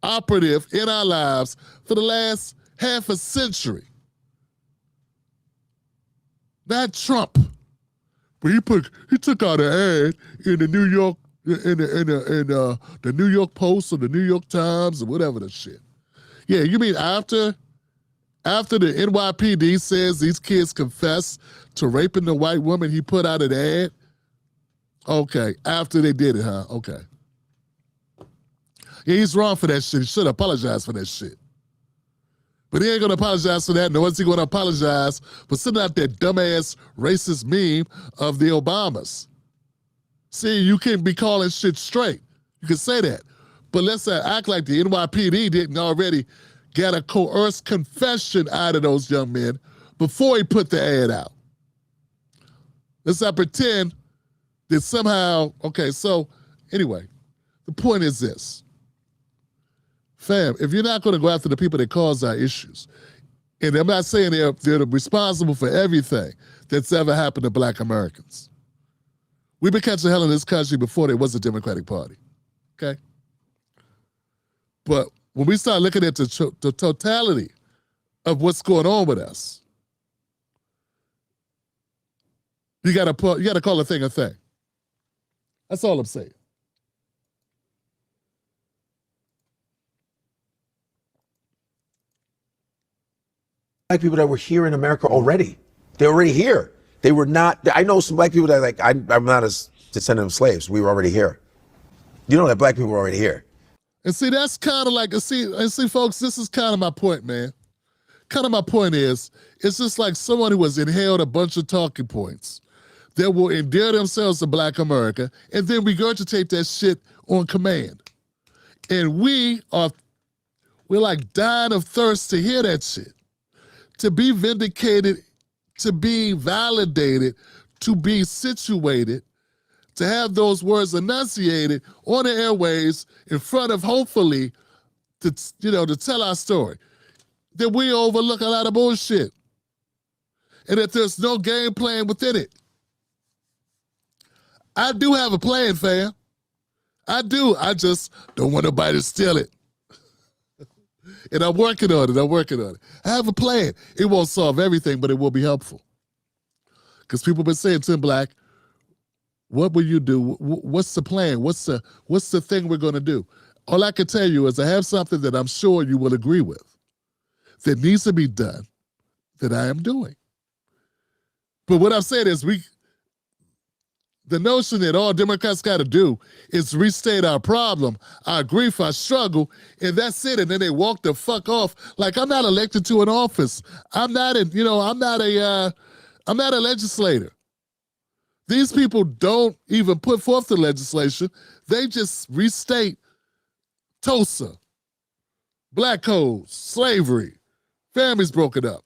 operative in our lives for the last half a century. Not Trump. But he took out an ad in the New York the New York Post or the New York Times or whatever the shit. Yeah, you mean after the NYPD says these kids confess to raping the white woman, he put out an ad? Okay, after they did it, huh? Okay. Yeah, he's wrong for that shit. He should apologize for that shit. But he ain't gonna apologize for that, nor is he gonna apologize for sending out that dumbass racist meme of the Obamas. See, you can be calling shit straight. You can say that. But let's act like the NYPD didn't already get a coerced confession out of those young men before he put the ad out. Let's not pretend that somehow, okay, so anyway, the point is this. Fam, if you're not going to go after the people that cause our issues, and I'm not saying they're responsible for everything that's ever happened to Black Americans. We've been catching hell in this country before there was a Democratic Party, okay? But when we start looking at the totality of what's going on with us, you gotta call a thing a thing. That's all I'm saying. Black people that were here in America already. They're already here. They were not, I know some Black people that are like, I'm not a descendant of slaves. We were already here. You know that Black people were already here. And see, that's kind of like, see, folks, this is kind of my point, man. Kind of my point is, it's just like someone who has inhaled a bunch of talking points that will endear themselves to Black America and then regurgitate that shit on command. And we're like dying of thirst to hear that shit, to be vindicated, to be validated, to be situated, to have those words enunciated on the airwaves in front of, hopefully, to tell our story. That we overlook a lot of bullshit. And that there's no game plan within it. I do have a plan, fam. I do. I just don't want nobody to steal it. And I'm working on it. I have a plan. It won't solve everything, but it will be helpful. Because people have been saying, Tim Black, what will you do? What's the plan? What's the thing we're going to do? All I can tell you is I have something that I'm sure you will agree with that needs to be done that I am doing. But what I'm saying is the notion that all Democrats got to do is restate our problem, our grief, our struggle, and that's it. And then they walk the fuck off. Like, I'm not elected to an office. I'm not a legislator. These people don't even put forth the legislation. They just restate Tulsa, black codes, slavery, families broken up,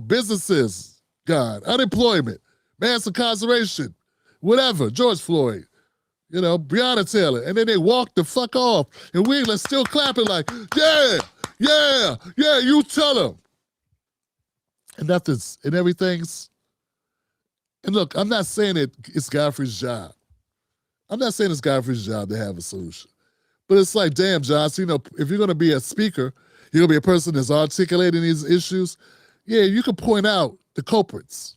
businesses gone, unemployment, mass incarceration, whatever, George Floyd, Breonna Taylor, and then they walk the fuck off, and we're still clapping like, yeah, you tell them. And everything's And look, I'm not saying it's Godfrey's job. I'm not saying it's Godfrey's job to have a solution. But it's like, damn, Josh, you know, if you're going to be a speaker, you're going to be a person that's articulating these issues, yeah, you can point out the culprits.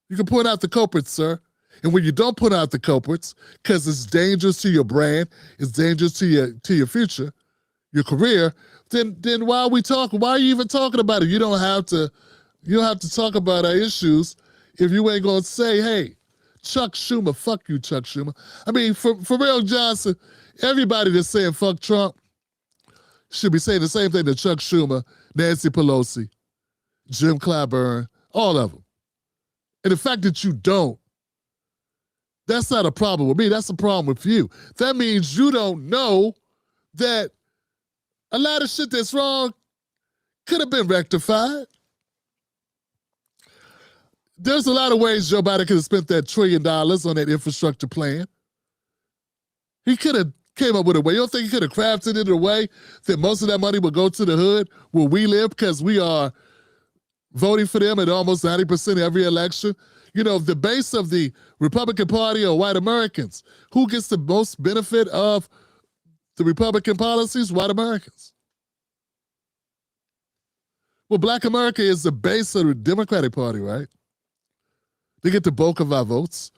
You can point out the culprits, sir. And when you don't point out the culprits, because it's dangerous to your brand, it's dangerous to your future, your career, then why are we talking? Why are you even talking about it? You don't have to talk about our issues if you ain't gonna say, hey, Chuck Schumer, fuck you, Chuck Schumer. I mean, for real, Johnson, everybody that's saying fuck Trump should be saying the same thing to Chuck Schumer, Nancy Pelosi, Jim Clyburn, all of them. And the fact that you don't, that's not a problem with me. That's a problem with you. That means you don't know that a lot of shit that's wrong could have been rectified. There's a lot of ways Joe Biden could have spent that $1 trillion on that infrastructure plan. He could have came up with a way. You don't think he could have crafted it in a way that most of that money would go to the hood where we live because we are voting for them at almost 90% every election? You know, the base of the Republican Party are white Americans. Who gets the most benefit of the Republican policies? White Americans. Well, Black America is the base of the Democratic Party, right? They get the bulk of our votes.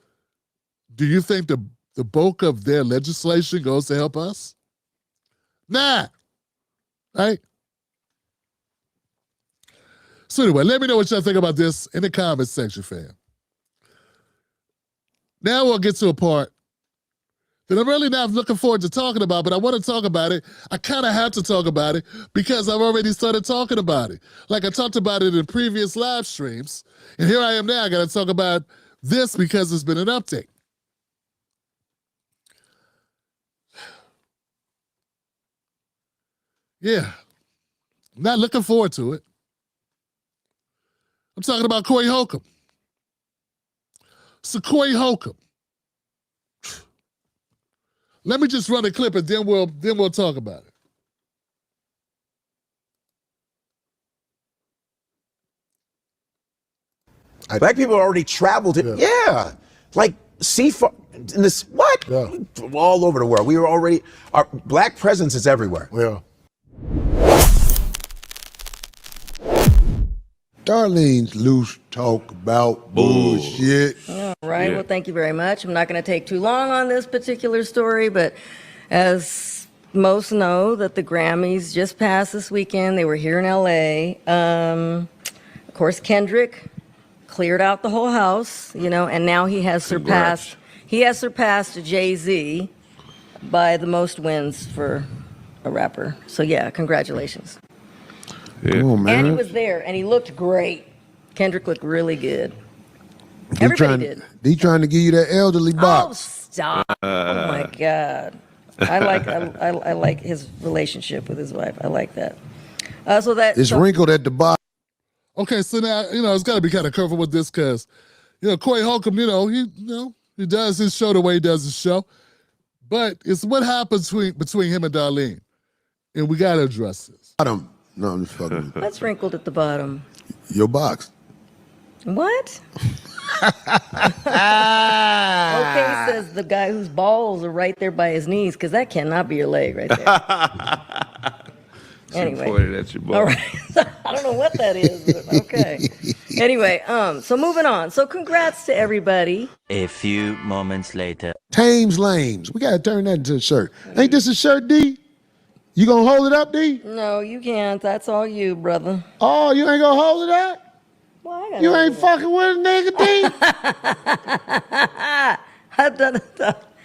Do you think the bulk of their legislation goes to help us? Nah. Right? So anyway, let me know what y'all think about this in the comments section, fam. Now we'll get to a part that I'm really not looking forward to talking about, but I want to talk about it. I kind of have to talk about it because I've already started talking about it. Like I talked about it in previous live streams, and here I am now. I got to talk about this because there's been an update. Yeah, I'm not looking forward to it. I'm talking about Corey Holcomb. So Corey Holcomb. Let me just run a clip and then we'll talk about it. Black people already traveled. Yeah. Like seafar in this what? Yeah. All over the world. We were already our black presence is everywhere. Yeah. Darlene's loose talk about bullshit. All right. Well, thank you very much. I'm not going to take too long on this particular story, but as most know, that the Grammys just passed this weekend. They were here in LA. Of course, Kendrick cleared out the whole house, you know, and now he has surpassed Jay-Z by the most wins for a rapper. So yeah, congratulations. Come on, man. And he was there, and he looked great. Kendrick looked really good. Everybody did. He trying to give you that elderly box. Oh, stop! Oh my God, I like his relationship with his wife. I like that. So that it's wrinkled at the bottom. Okay, so now it's got to be kind of careful with this because Corey Holcomb, he does his show the way he does his show, but it's what happens between him and Darlene, and we got to address this. No, I'm just fucking with you. That's wrinkled at the bottom. Your box. What? Okay, says the guy whose balls are right there by his knees, because that cannot be your leg right there. Anyway. Pointed at your ball. All right. I don't know what that is, but okay. Anyway, so moving on. So congrats to everybody. A few moments later. Tames Lames. We got to turn that into a shirt. Ain't this a shirt, D? You gonna hold it up, D? No, you can't. That's all you, brother. Oh, you ain't gonna hold it up? Well, you ain't fucking with a nigga, D?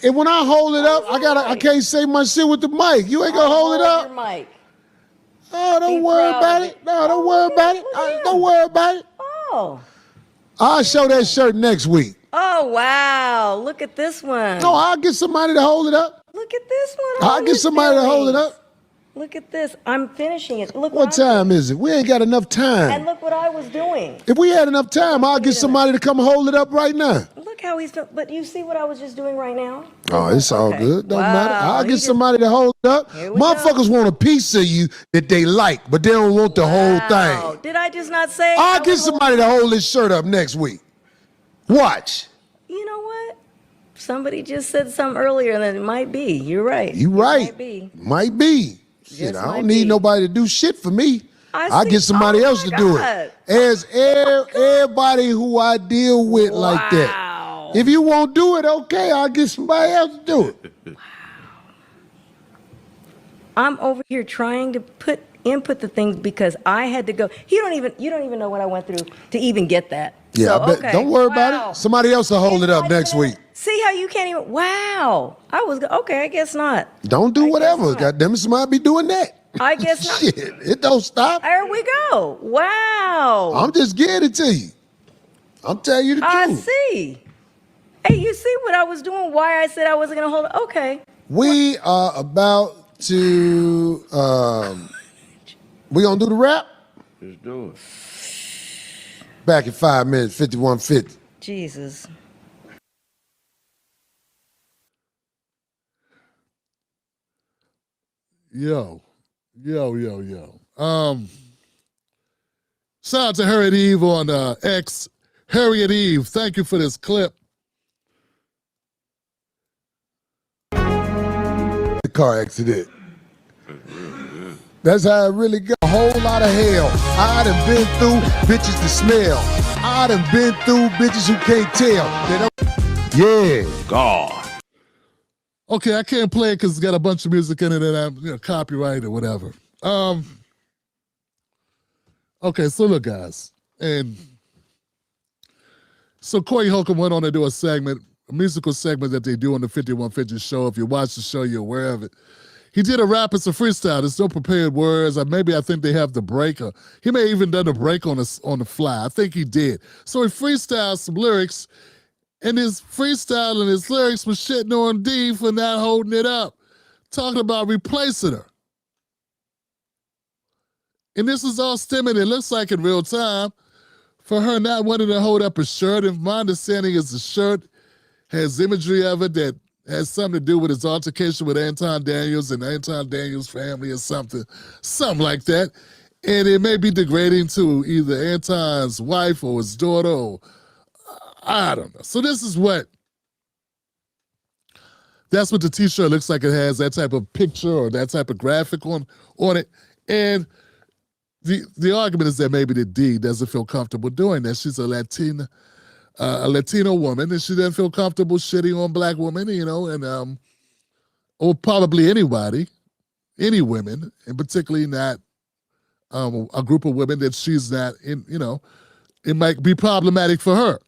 And when I hold it up, I can't say my shit with the mic. You ain't gonna hold it up? Your mic. Oh, don't worry about it. No, don't worry about it. Don't worry about it. Oh. I'll show that shirt next week. Oh, wow. Look at this one. No, I'll get somebody to hold it up. Look at this one. I'll get somebody to hold it up. Look at this. I'm finishing it. Look what time is it? We ain't got enough time. And look what I was doing. If we had enough time, I'll get somebody to come hold it up right now. Look how he's doing. But you see what I was just doing right now? Oh, it's all good. Don't matter. I'll get somebody to hold it up. Motherfuckers want a piece of you that they like, but they don't want the whole thing. Did I just not say? I'll get somebody to hold this shirt up next week. Watch. You know what? Somebody just said something earlier that it might be. You're right. You right. Might be. Might be. Shit, I don't need nobody to do shit for me. I get somebody else to do it. As everybody who I deal with like that. If you won't do it, okay, I'll get somebody else to do it. I'm over here trying to input the things because I had to go. You don't even know what I went through to even get that. Yeah, so, I bet. okay. Don't worry about it. Somebody else will hold it up next week. See how you can't even. Wow. Okay, I guess not. Don't do whatever. Goddamn it, somebody be doing that. I guess not. Shit, it don't stop. There we go. Wow. I'm just getting it to you. I'm telling you the truth. I see. Hey, you see what I was doing? Why I said I wasn't going to hold it? Okay. We are about to, we gonna do the rap? Let's do it. Back in 5 minutes, 51:50. Jesus. Yo. Shout out to Harriet Eve on X. Harriet Eve, thank you for this clip. The car accident. That's how it really got. A whole lot of hell. I done been through bitches to smell. I done been through bitches who can't tell. Yeah. God. Okay, I can't play it because it's got a bunch of music in it and I'm copyright or whatever. Okay, so look, guys. And so Corey Holcomb went on to do a musical segment that they do on the 5150 show. If you watch the show, you're aware of it. He did a rap. It's a freestyle. There's no prepared words. I think they have the break. He may have even done a break on the fly. I think he did. So he freestyled some lyrics, and his freestyle and his lyrics was shitting on D for not holding it up, talking about replacing her. And this is all stemming, it looks like in real time, for her not wanting to hold up a shirt. And my understanding is the shirt has imagery of it that has something to do with his altercation with Anton Daniels and Anton Daniels' family or something like that. And it may be degrading to either Anton's wife or his daughter, or I don't know. So that's what the t-shirt looks like. It has that type of picture or that type of graphic on it. And the argument is that maybe the D doesn't feel comfortable doing that. She's a Latino woman, and she doesn't feel comfortable shitting on black women, and or probably any women, and particularly not a group of women that she's not in. It might be problematic for her,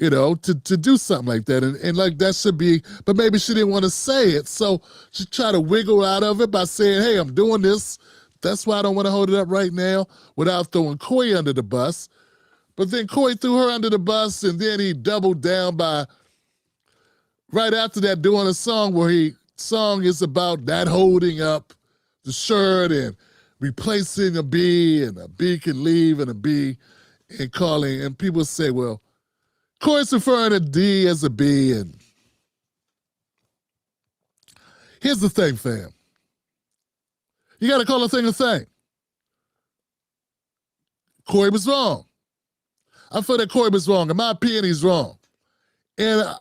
to do something like that, and like that should be. But maybe she didn't want to say it, so she tried to wiggle out of it by saying, "Hey, I'm doing this. That's why I don't want to hold it up right now," without throwing Corey under the bus. But then Corey threw her under the bus, and then he doubled down by, right after that, doing a song where song is about not holding up the shirt and replacing a B, and a B can leave, and a B and calling. And people say, well, Corey's referring to D as a B. And here's the thing, fam. You got to call a thing a thing. Corey was wrong. I feel that Corey was wrong. In my opinion, he's wrong. And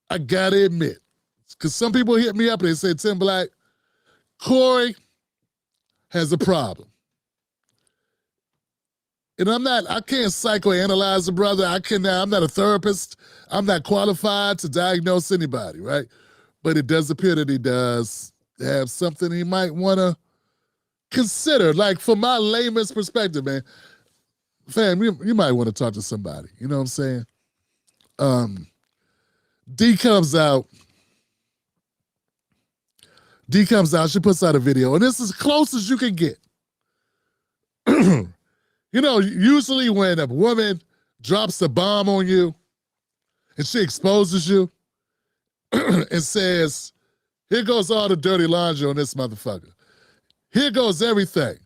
I got to admit, because some people hit me up and they say, Tim Black, Corey has a problem. And I can't psychoanalyze the brother. I'm not a therapist. I'm not qualified to diagnose anybody, right? But it does appear that he does have something he might want to consider. Like, from my layman's perspective, man, fam, you might want to talk to somebody. You know what I'm saying? D comes out, she puts out a video, and this is as close as you can get. Usually when a woman drops a bomb on you and she exposes you and says, here goes all the dirty laundry on this motherfucker. Here goes everything.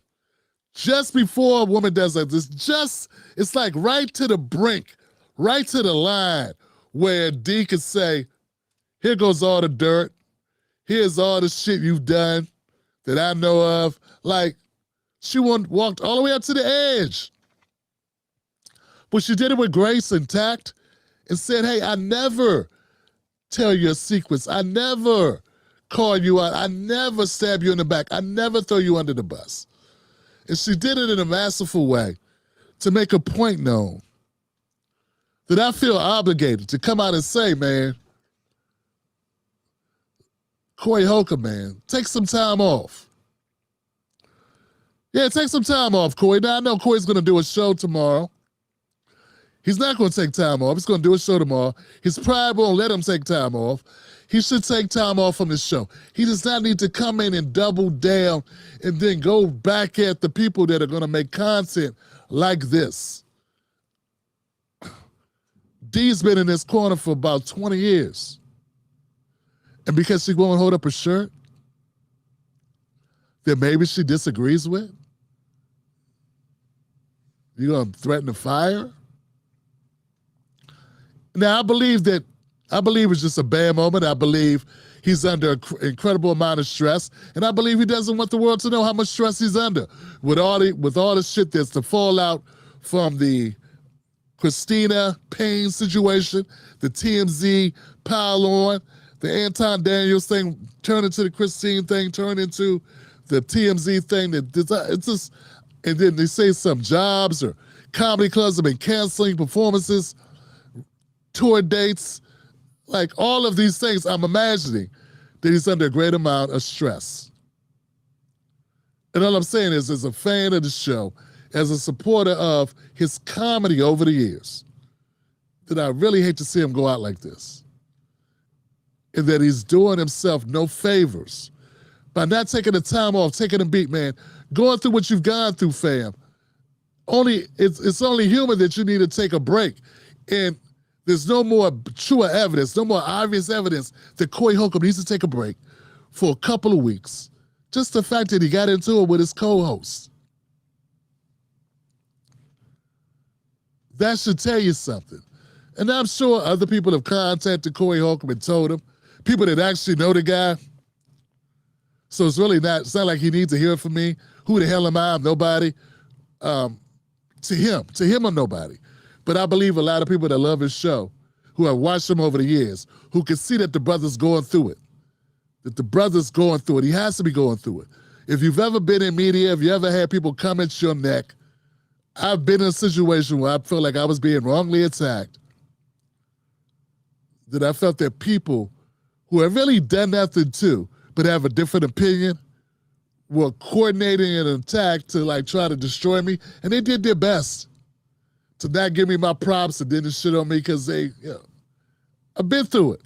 Just before a woman does like this, it's like right to the brink, right to the line where D could say, here goes all the dirt. Here's all the shit you've done that I know of. Like, she walked all the way up to the edge. But she did it with grace and tact and said, hey, I never tell your secrets. I never call you out. I never stab you in the back. I never throw you under the bus. And she did it in a masterful way to make a point known that I feel obligated to come out and say, man, Corey Holcomb, man, take some time off. Yeah, take some time off, Corey. Now, I know Corey's going to do a show tomorrow. He's not going to take time off. He's going to do a show tomorrow. His pride won't let him take time off. He should take time off from the show. He does not need to come in and double down and then go back at the people that are going to make content like this. Dee's been in this corner for about 20 years. And because she won't hold up her shirt that maybe she disagrees with, you're going to threaten to fire? Now, I believe it's just a bad moment. I believe he's under an incredible amount of stress, and I believe he doesn't want the world to know how much stress he's under with all the shit that's the fallout from the Christina Payne situation, the TMZ pile on, the Anton Daniels thing turned into the Christine thing, turned into the TMZ thing. It's just, and then they say some jobs or comedy clubs have been canceling performances, tour dates, like all of these things. I'm imagining that he's under a great amount of stress. And all I'm saying is, as a fan of the show, as a supporter of his comedy over the years, that I really hate to see him go out like this. And that he's doing himself no favors by not taking the time off, taking a beat, man. Going through what you've gone through, fam. It's only human that you need to take a break. And there's no more truer evidence, no more obvious evidence that Corey Holcomb needs to take a break for a couple of weeks. Just the fact that he got into it with his co-host. That should tell you something. And I'm sure other people have contacted Corey Holcomb and told him, people that actually know the guy. So it's not like he needs to hear from me. Who the hell am I? I'm nobody. To him I'm nobody. But I believe a lot of people that love his show, who have watched him over the years, who can see that the brother's going through it. That the brother's going through it. He has to be going through it. If you've ever been in media, if you ever had people come at your neck, I've been in a situation where I felt like I was being wrongly attacked. That I felt that people who have really done nothing to, but have a different opinion, were coordinating an attack to try to destroy me, and they did their best to not give me my props and didn't shit on me because I've been through it.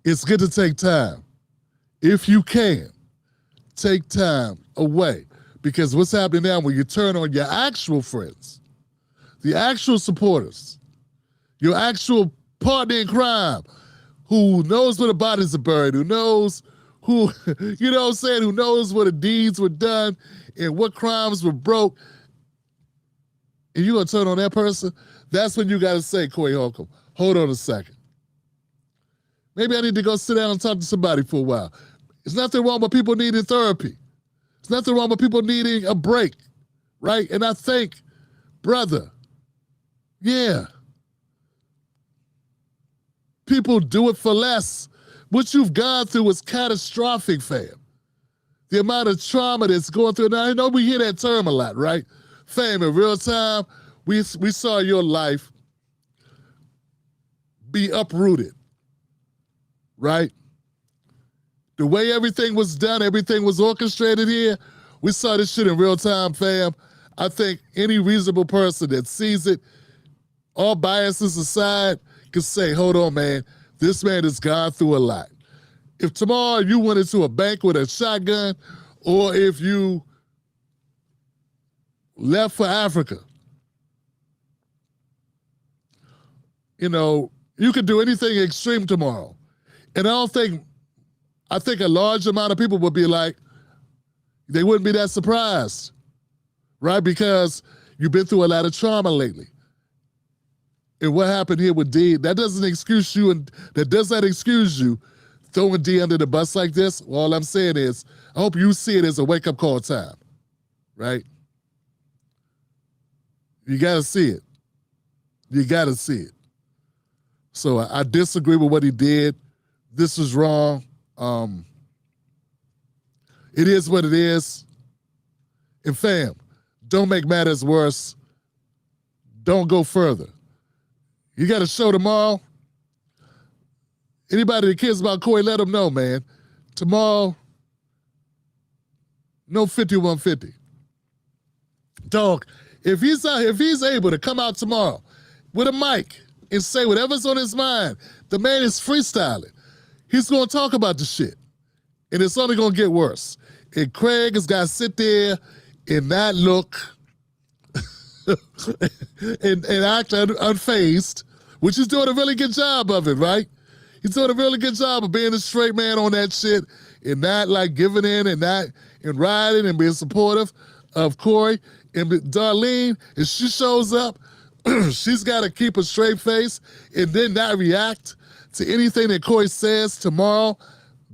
It's good to take time. If you can, take time away. Because what's happening now when you turn on your actual friends, the actual supporters, your actual partner in crime, who knows where the bodies are buried, who knows who, you know what I'm saying, who knows where the deeds were done and what crimes were broke, and you're going to turn on that person, that's when you got to say, Corey Holcomb, hold on a second. Maybe I need to go sit down and talk to somebody for a while. There's nothing wrong with people needing therapy. There's nothing wrong with people needing a break, right? And I think, brother, yeah, people do it for less. What you've gone through is catastrophic, fam. The amount of trauma that's going through. Now, I know we hear that term a lot, right? Fam, in real time, we saw your life be uprooted, right? The way everything was done, everything was orchestrated here, we saw this shit in real time, fam. I think any reasonable person that sees it, all biases aside, can say, hold on, man, this man has gone through a lot. If tomorrow you went into a bank with a shotgun, or if you left for Africa, you could do anything extreme tomorrow. And I think a large amount of people would be like, they wouldn't be that surprised, right? Because you've been through a lot of trauma lately. And what happened here with D, that doesn't excuse you, and that does not excuse you throwing D under the bus like this. All I'm saying is, I hope you see it as a wake-up call time, right? You got to see it. You got to see it. So I disagree with what he did. This is wrong. It is what it is. And fam, don't make matters worse. Don't go further. You got a show tomorrow. Anybody that cares about Corey, let them know, man. Tomorrow, no 5150. Dog, if he's able to come out tomorrow with a mic and say whatever's on his mind, the man is freestyling. He's going to talk about the shit. And it's only going to get worse. And Craig has got to sit there and not look and act unfazed, which he's doing a really good job of it, right? He's doing a really good job of being a straight man on that shit and not like giving in and riding and being supportive of Corey. And Darlene, if she shows up, she's got to keep a straight face and then not react to anything that Corey says tomorrow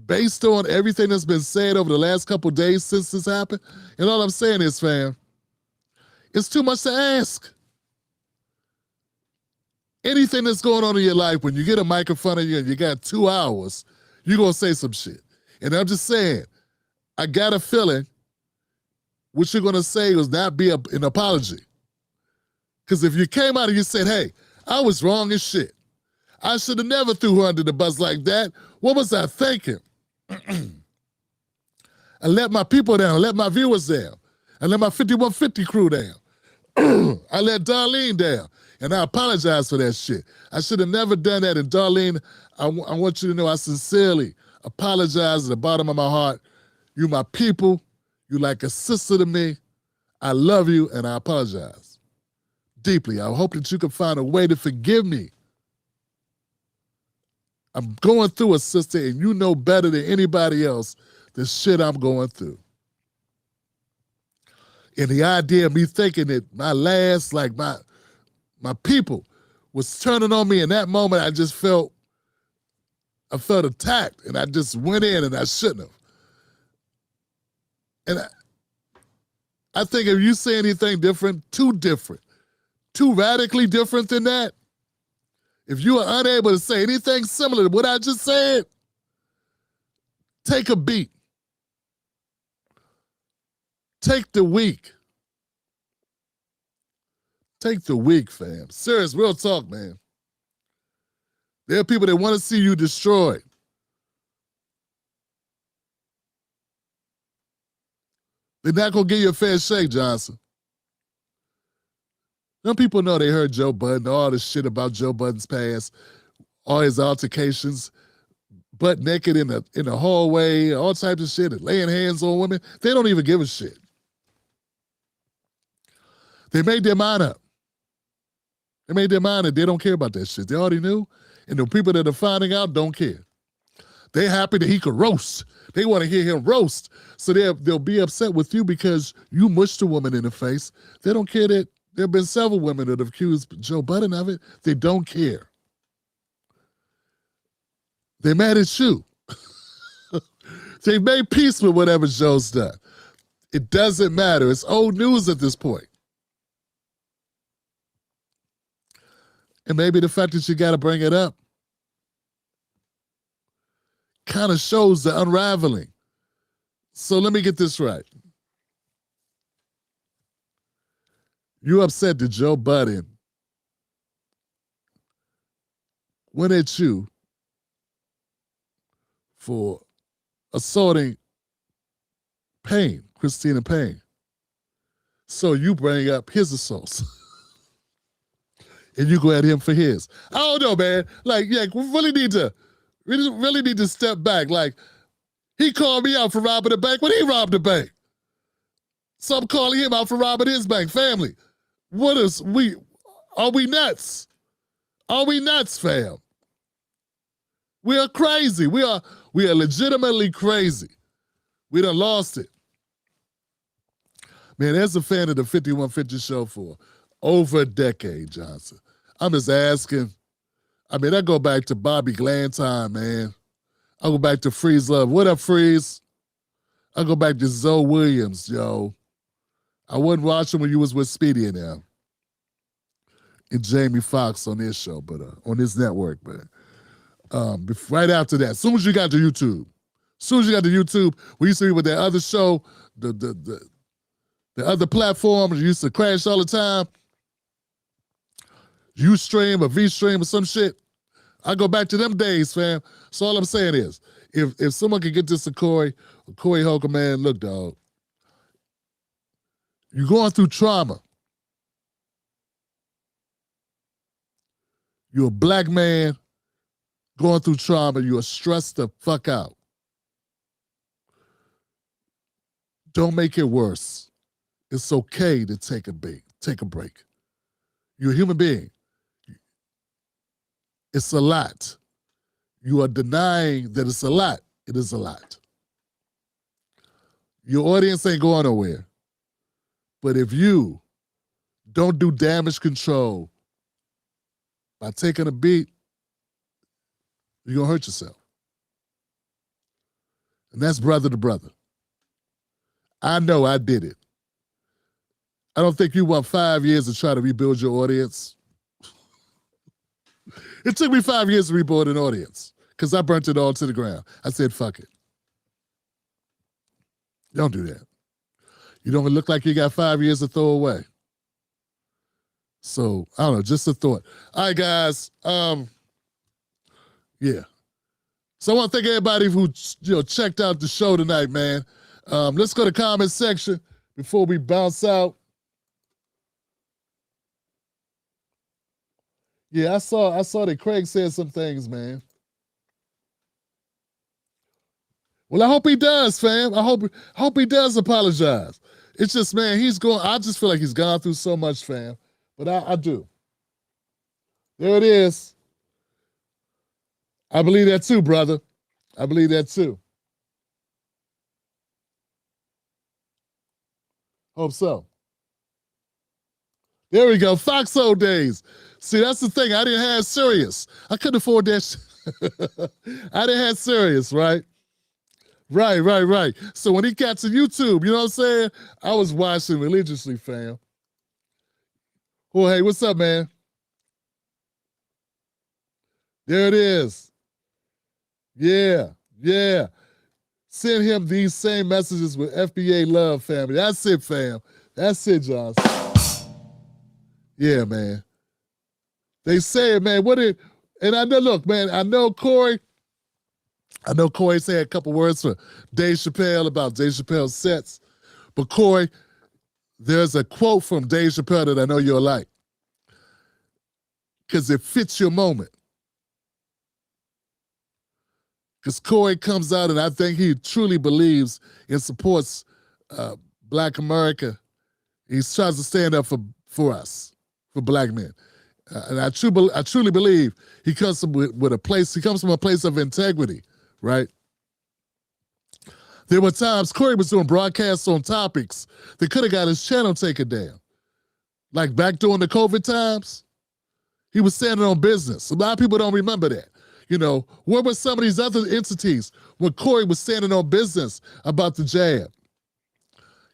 based on everything that's been said over the last couple days since this happened. And all I'm saying is, fam, it's too much to ask. Anything that's going on in your life, when you get a mic in front of you and you got 2 hours, you're going to say some shit. And I'm just saying, I got a feeling what you're going to say was not be an apology. Because if you came out and you said, hey, I was wrong as shit. I should have never threw her under the bus like that. What was I thinking? I let my people down. I let my viewers down. I let my 5150 crew down. I let Darlene down. And I apologize for that shit. I should have never done that. And Darlene, I want you to know I sincerely apologize at the bottom of my heart. You my people. You like a sister to me. I love you and I apologize deeply. I hope that you can find a way to forgive me. I'm going through a sister and you know better than anybody else the shit I'm going through. And the idea of me thinking that my last, like my people was turning on me in that moment, I felt attacked and I just went in and I shouldn't have. And I think if you say anything different, too radically different than that, if you are unable to say anything similar to what I just said, take a beat. Take the week. Take the week, fam. Serious, real talk, man. There are people that want to see you destroyed. They're not going to give you a fair shake, Johnson. Some people know they heard Joe Budden, all this shit about Joe Budden's past, all his altercations, butt naked in the hallway, all types of shit, and laying hands on women. They don't even give a shit. They made their mind up. They made their mind and they don't care about that shit. They already knew, and the people that are finding out don't care. They're happy that he could roast. They want to hear him roast. So they'll be upset with you because you mushed a woman in the face. They don't care that there have been several women that have accused Joe Budden of it. They don't care. They're mad at you. They made peace with whatever Joe's done. It doesn't matter. It's old news at this point. And maybe the fact that you got to bring it up kind of shows the unraveling. So let me get this right. You upset that Joe Budden went at you for assaulting Payne, Christina Payne. So you bring up his assaults. And you go at him for his. I don't know, man. Like, yeah, we really need to step back. Like, he called me out for robbing the bank when he robbed the bank. So I'm calling him out for robbing his bank. Family, are we nuts? Are we nuts, fam? We are crazy. We are legitimately crazy. We done lost it. Man, as a fan of the 5150 show for over a decade, Johnson, I'm just asking. I mean, I go back to Bobby Glenn time, man. I go back to Freeze Love. What up, Freeze? I go back to Zoe Williams, yo. I wasn't watching when you was with Speedy and them. and Jamie Foxx on this show, but on this network. But right after that, as soon as you got to YouTube, we used to be with that other show, the other platforms used to crash all the time. Ustream or VStream or some shit. I go back to them days, fam. So all I'm saying is, if someone can get this to Corey Holcomb, man, look, dog, you're going through trauma. You're a black man going through trauma. You're stressed the fuck out. Don't make it worse. It's okay to take a break. You're a human being. It's a lot. You are denying that it's a lot. It is a lot. Your audience ain't going nowhere. But if you don't do damage control by taking a beat, you're going to hurt yourself. And that's brother to brother. I know I did it. I don't think you want 5 years to try to rebuild your audience. It took me 5 years to rebuild an audience because I burnt it all to the ground. I said, fuck it. Don't do that. You don't look like you got 5 years to throw away. So, I don't know, just a thought. All right, guys. Yeah. So I want to thank everybody who checked out the show tonight, man. Let's go to the comment section before we bounce out. Yeah, I saw that Craig said some things, man. Well, I hope he does, fam. I hope he does apologize. It's just, man, I just feel like he's gone through so much, fam. But I do. There it is. I believe that too, brother. I believe that too. Hope so. There we go. Foxhole days. See, that's the thing. I didn't have Sirius. I couldn't afford that. I didn't have Sirius, right? Right. So when he got to YouTube, you know what I'm saying? I was watching religiously, fam. Well, hey, what's up, man? There it is. Yeah. Send him these same messages with FBA love, family. That's it, fam. That's it, John. Yeah, man. They say, man, and I know, look, man, I know Corey said a couple words for Dave Chappelle about Dave Chappelle's sets. But Corey, there's a quote from Dave Chappelle that I know you'll like. Because it fits your moment. Because Corey comes out and I think he truly believes and supports Black America. He tries to stand up for us, for black men. And I truly believe he comes from a place of integrity, right? There were times Corey was doing broadcasts on topics that could have got his channel taken down. Like back during the COVID times, he was standing on business. A lot of people don't remember that. You know, where were some of these other entities when Corey was standing on business about the jab?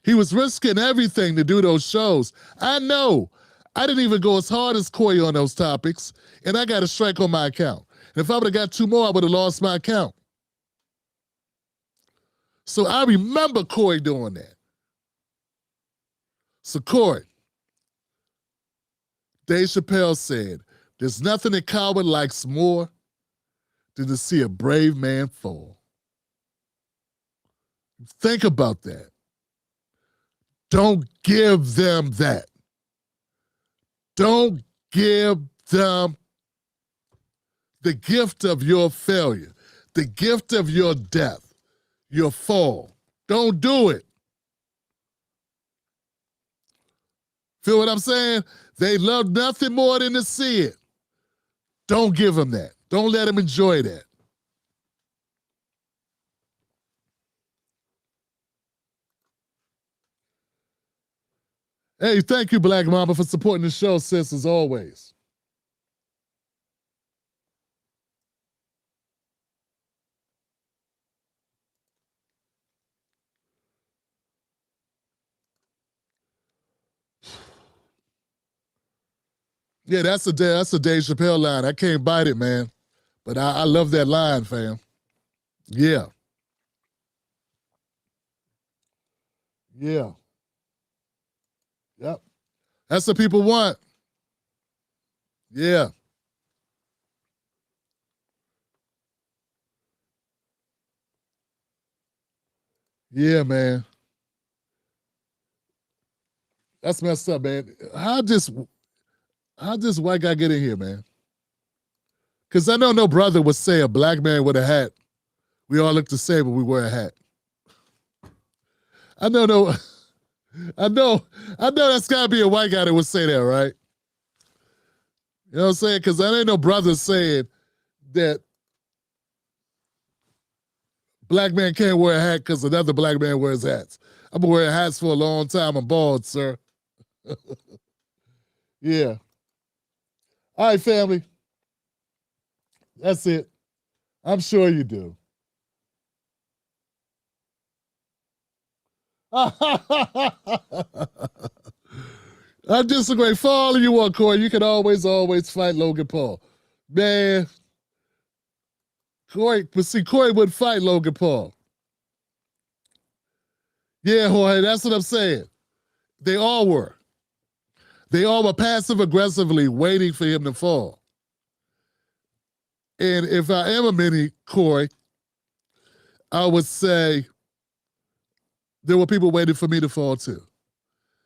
He was risking everything to do those shows. I know. I didn't even go as hard as Corey on those topics, and I got a strike on my account. And if I would have got 2 more, I would have lost my account. So I remember Corey doing that. So Corey, Dave Chappelle said, there's nothing a coward likes more than to see a brave man fall. Think about that. Don't give them that. Don't give them the gift of your failure, the gift of your death, your fall. Don't do it. Feel what I'm saying? They love nothing more than to see it. Don't give them that. Don't let them enjoy that. Hey, thank you, Black Mamba, for supporting the show, sis, as always. Yeah, that's a Dave Chappelle line. I can't bite it, man. But I love that line, fam. Yeah. Yeah. Yep. That's what people want. Yeah. Yeah, man. That's messed up, man. How this white guy get in here, man? Because I know no brother would say a black man with a hat. We all look the same when we wear a hat. I know that's gotta be a white guy that would say that, right? You know what I'm saying? Because I ain't no brother saying that black man can't wear a hat because another black man wears hats. I've been wearing hats for a long time. I'm bald, sir. Yeah. All right, family. That's it. I'm sure you do. I'm disagreeing. For all of you want, Corey, you can always fight Logan Paul. Man. Corey would fight Logan Paul. Yeah, Jorge, that's what I'm saying. They all were. They all were passive-aggressively waiting for him to fall. And if I am a mini Corey, I would say there were people waiting for me to fall too.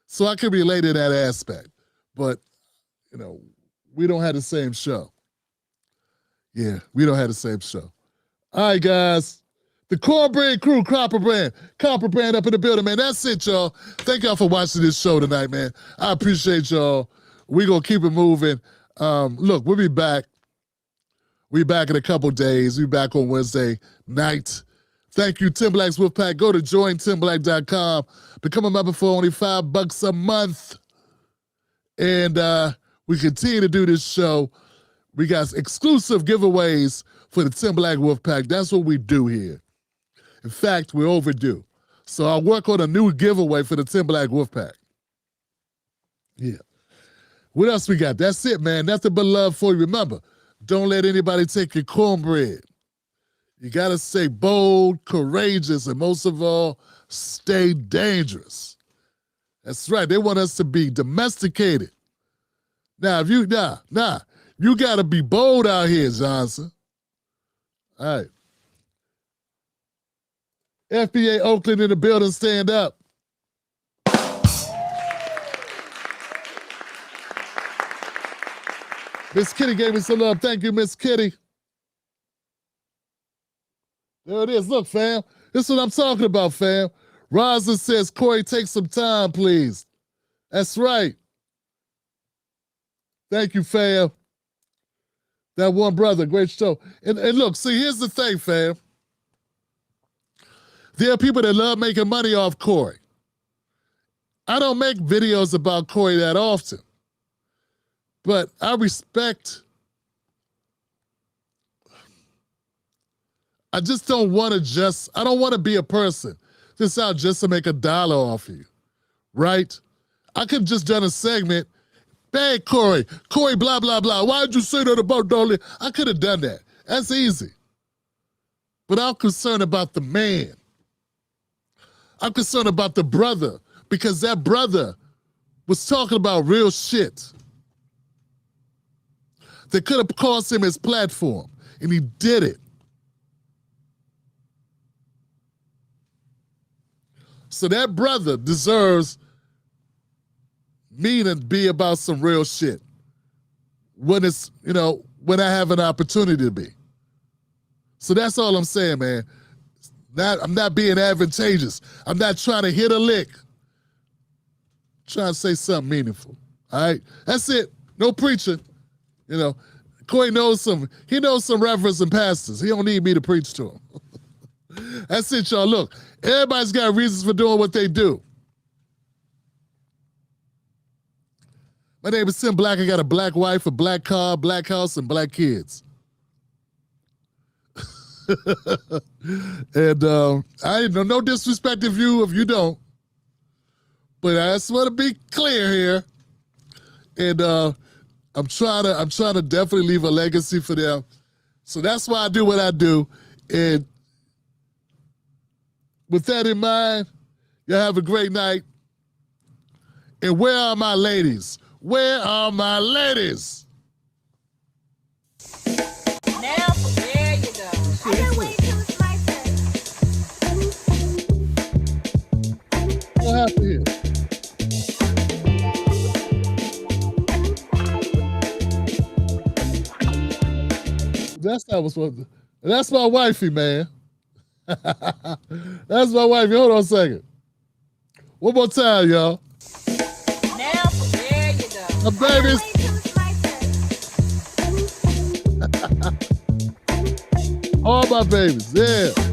So I can relate in that aspect. But, you know, we don't have the same show. Yeah, we don't have the same show. All right, guys. The Cornbread Crew, Copper Brand up in the building, man. That's it, y'all. Thank y'all for watching this show tonight, man. I appreciate y'all. We're going to keep it moving. Look, we'll be back. We'll be back in a couple days. We'll be back on Wednesday night. Thank you, Tim Black's Wolfpack. Go to jointimblack.com. Become a member for only $5 a month. And we continue to do this show. We got exclusive giveaways for the Tim Black Wolfpack. That's what we do here. In fact, we're overdue. So I'll work on a new giveaway for the Tim Black Wolfpack. Yeah. What else we got? That's it, man. Nothing but love for you. Remember, don't let anybody take your cornbread. You got to stay bold, courageous, and most of all, stay dangerous. That's right. They want us to be domesticated. Now, if you, you got to be bold out here, Johnson. All right. FBA Oakland in the building, stand up. Miss Kitty gave me some love. Thank you, Miss Kitty. There it is. Look, fam. This is what I'm talking about, fam. Rosa says, Corey, take some time, please. That's right. Thank you, fam. That one brother, great show. And look, see, here's the thing, fam. There are people that love making money off Corey. I don't make videos about Corey that often. But I respect, I just don't want to I don't want to be a person that's out just to make $1 off you, right? I could have just done a segment, hey, Corey, blah, blah, blah. Why'd you say that about Darlene? I could have done that. That's easy. But I'm concerned about the man. I'm concerned about the brother because that brother was talking about real shit that could have cost him his platform, and he did it. So that brother deserves me to be about some real shit when it's, when I have an opportunity to be. So that's all I'm saying, man. I'm not being advantageous. I'm not trying to hit a lick. I'm trying to say something meaningful. All right? That's it. No preaching. Corey knows some reverends and pastors. He don't need me to preach to him. That's it, y'all. Look, everybody's got reasons for doing what they do. My name is Tim Black. I got a black wife, a black car, black house, and black kids. And I no disrespect if you don't. But I just want to be clear here. And I'm trying to definitely leave a legacy for them. So that's why I do what I do. And with that in mind, y'all have a great night. And where are my ladies? Where are my ladies? Now, there you go. I gotta wait till it's my turn. What happened here? That's my wifey, man. That's my wifey. Hold on a second. One more time, y'all. Now, there you go. My babies. All my babies, yeah.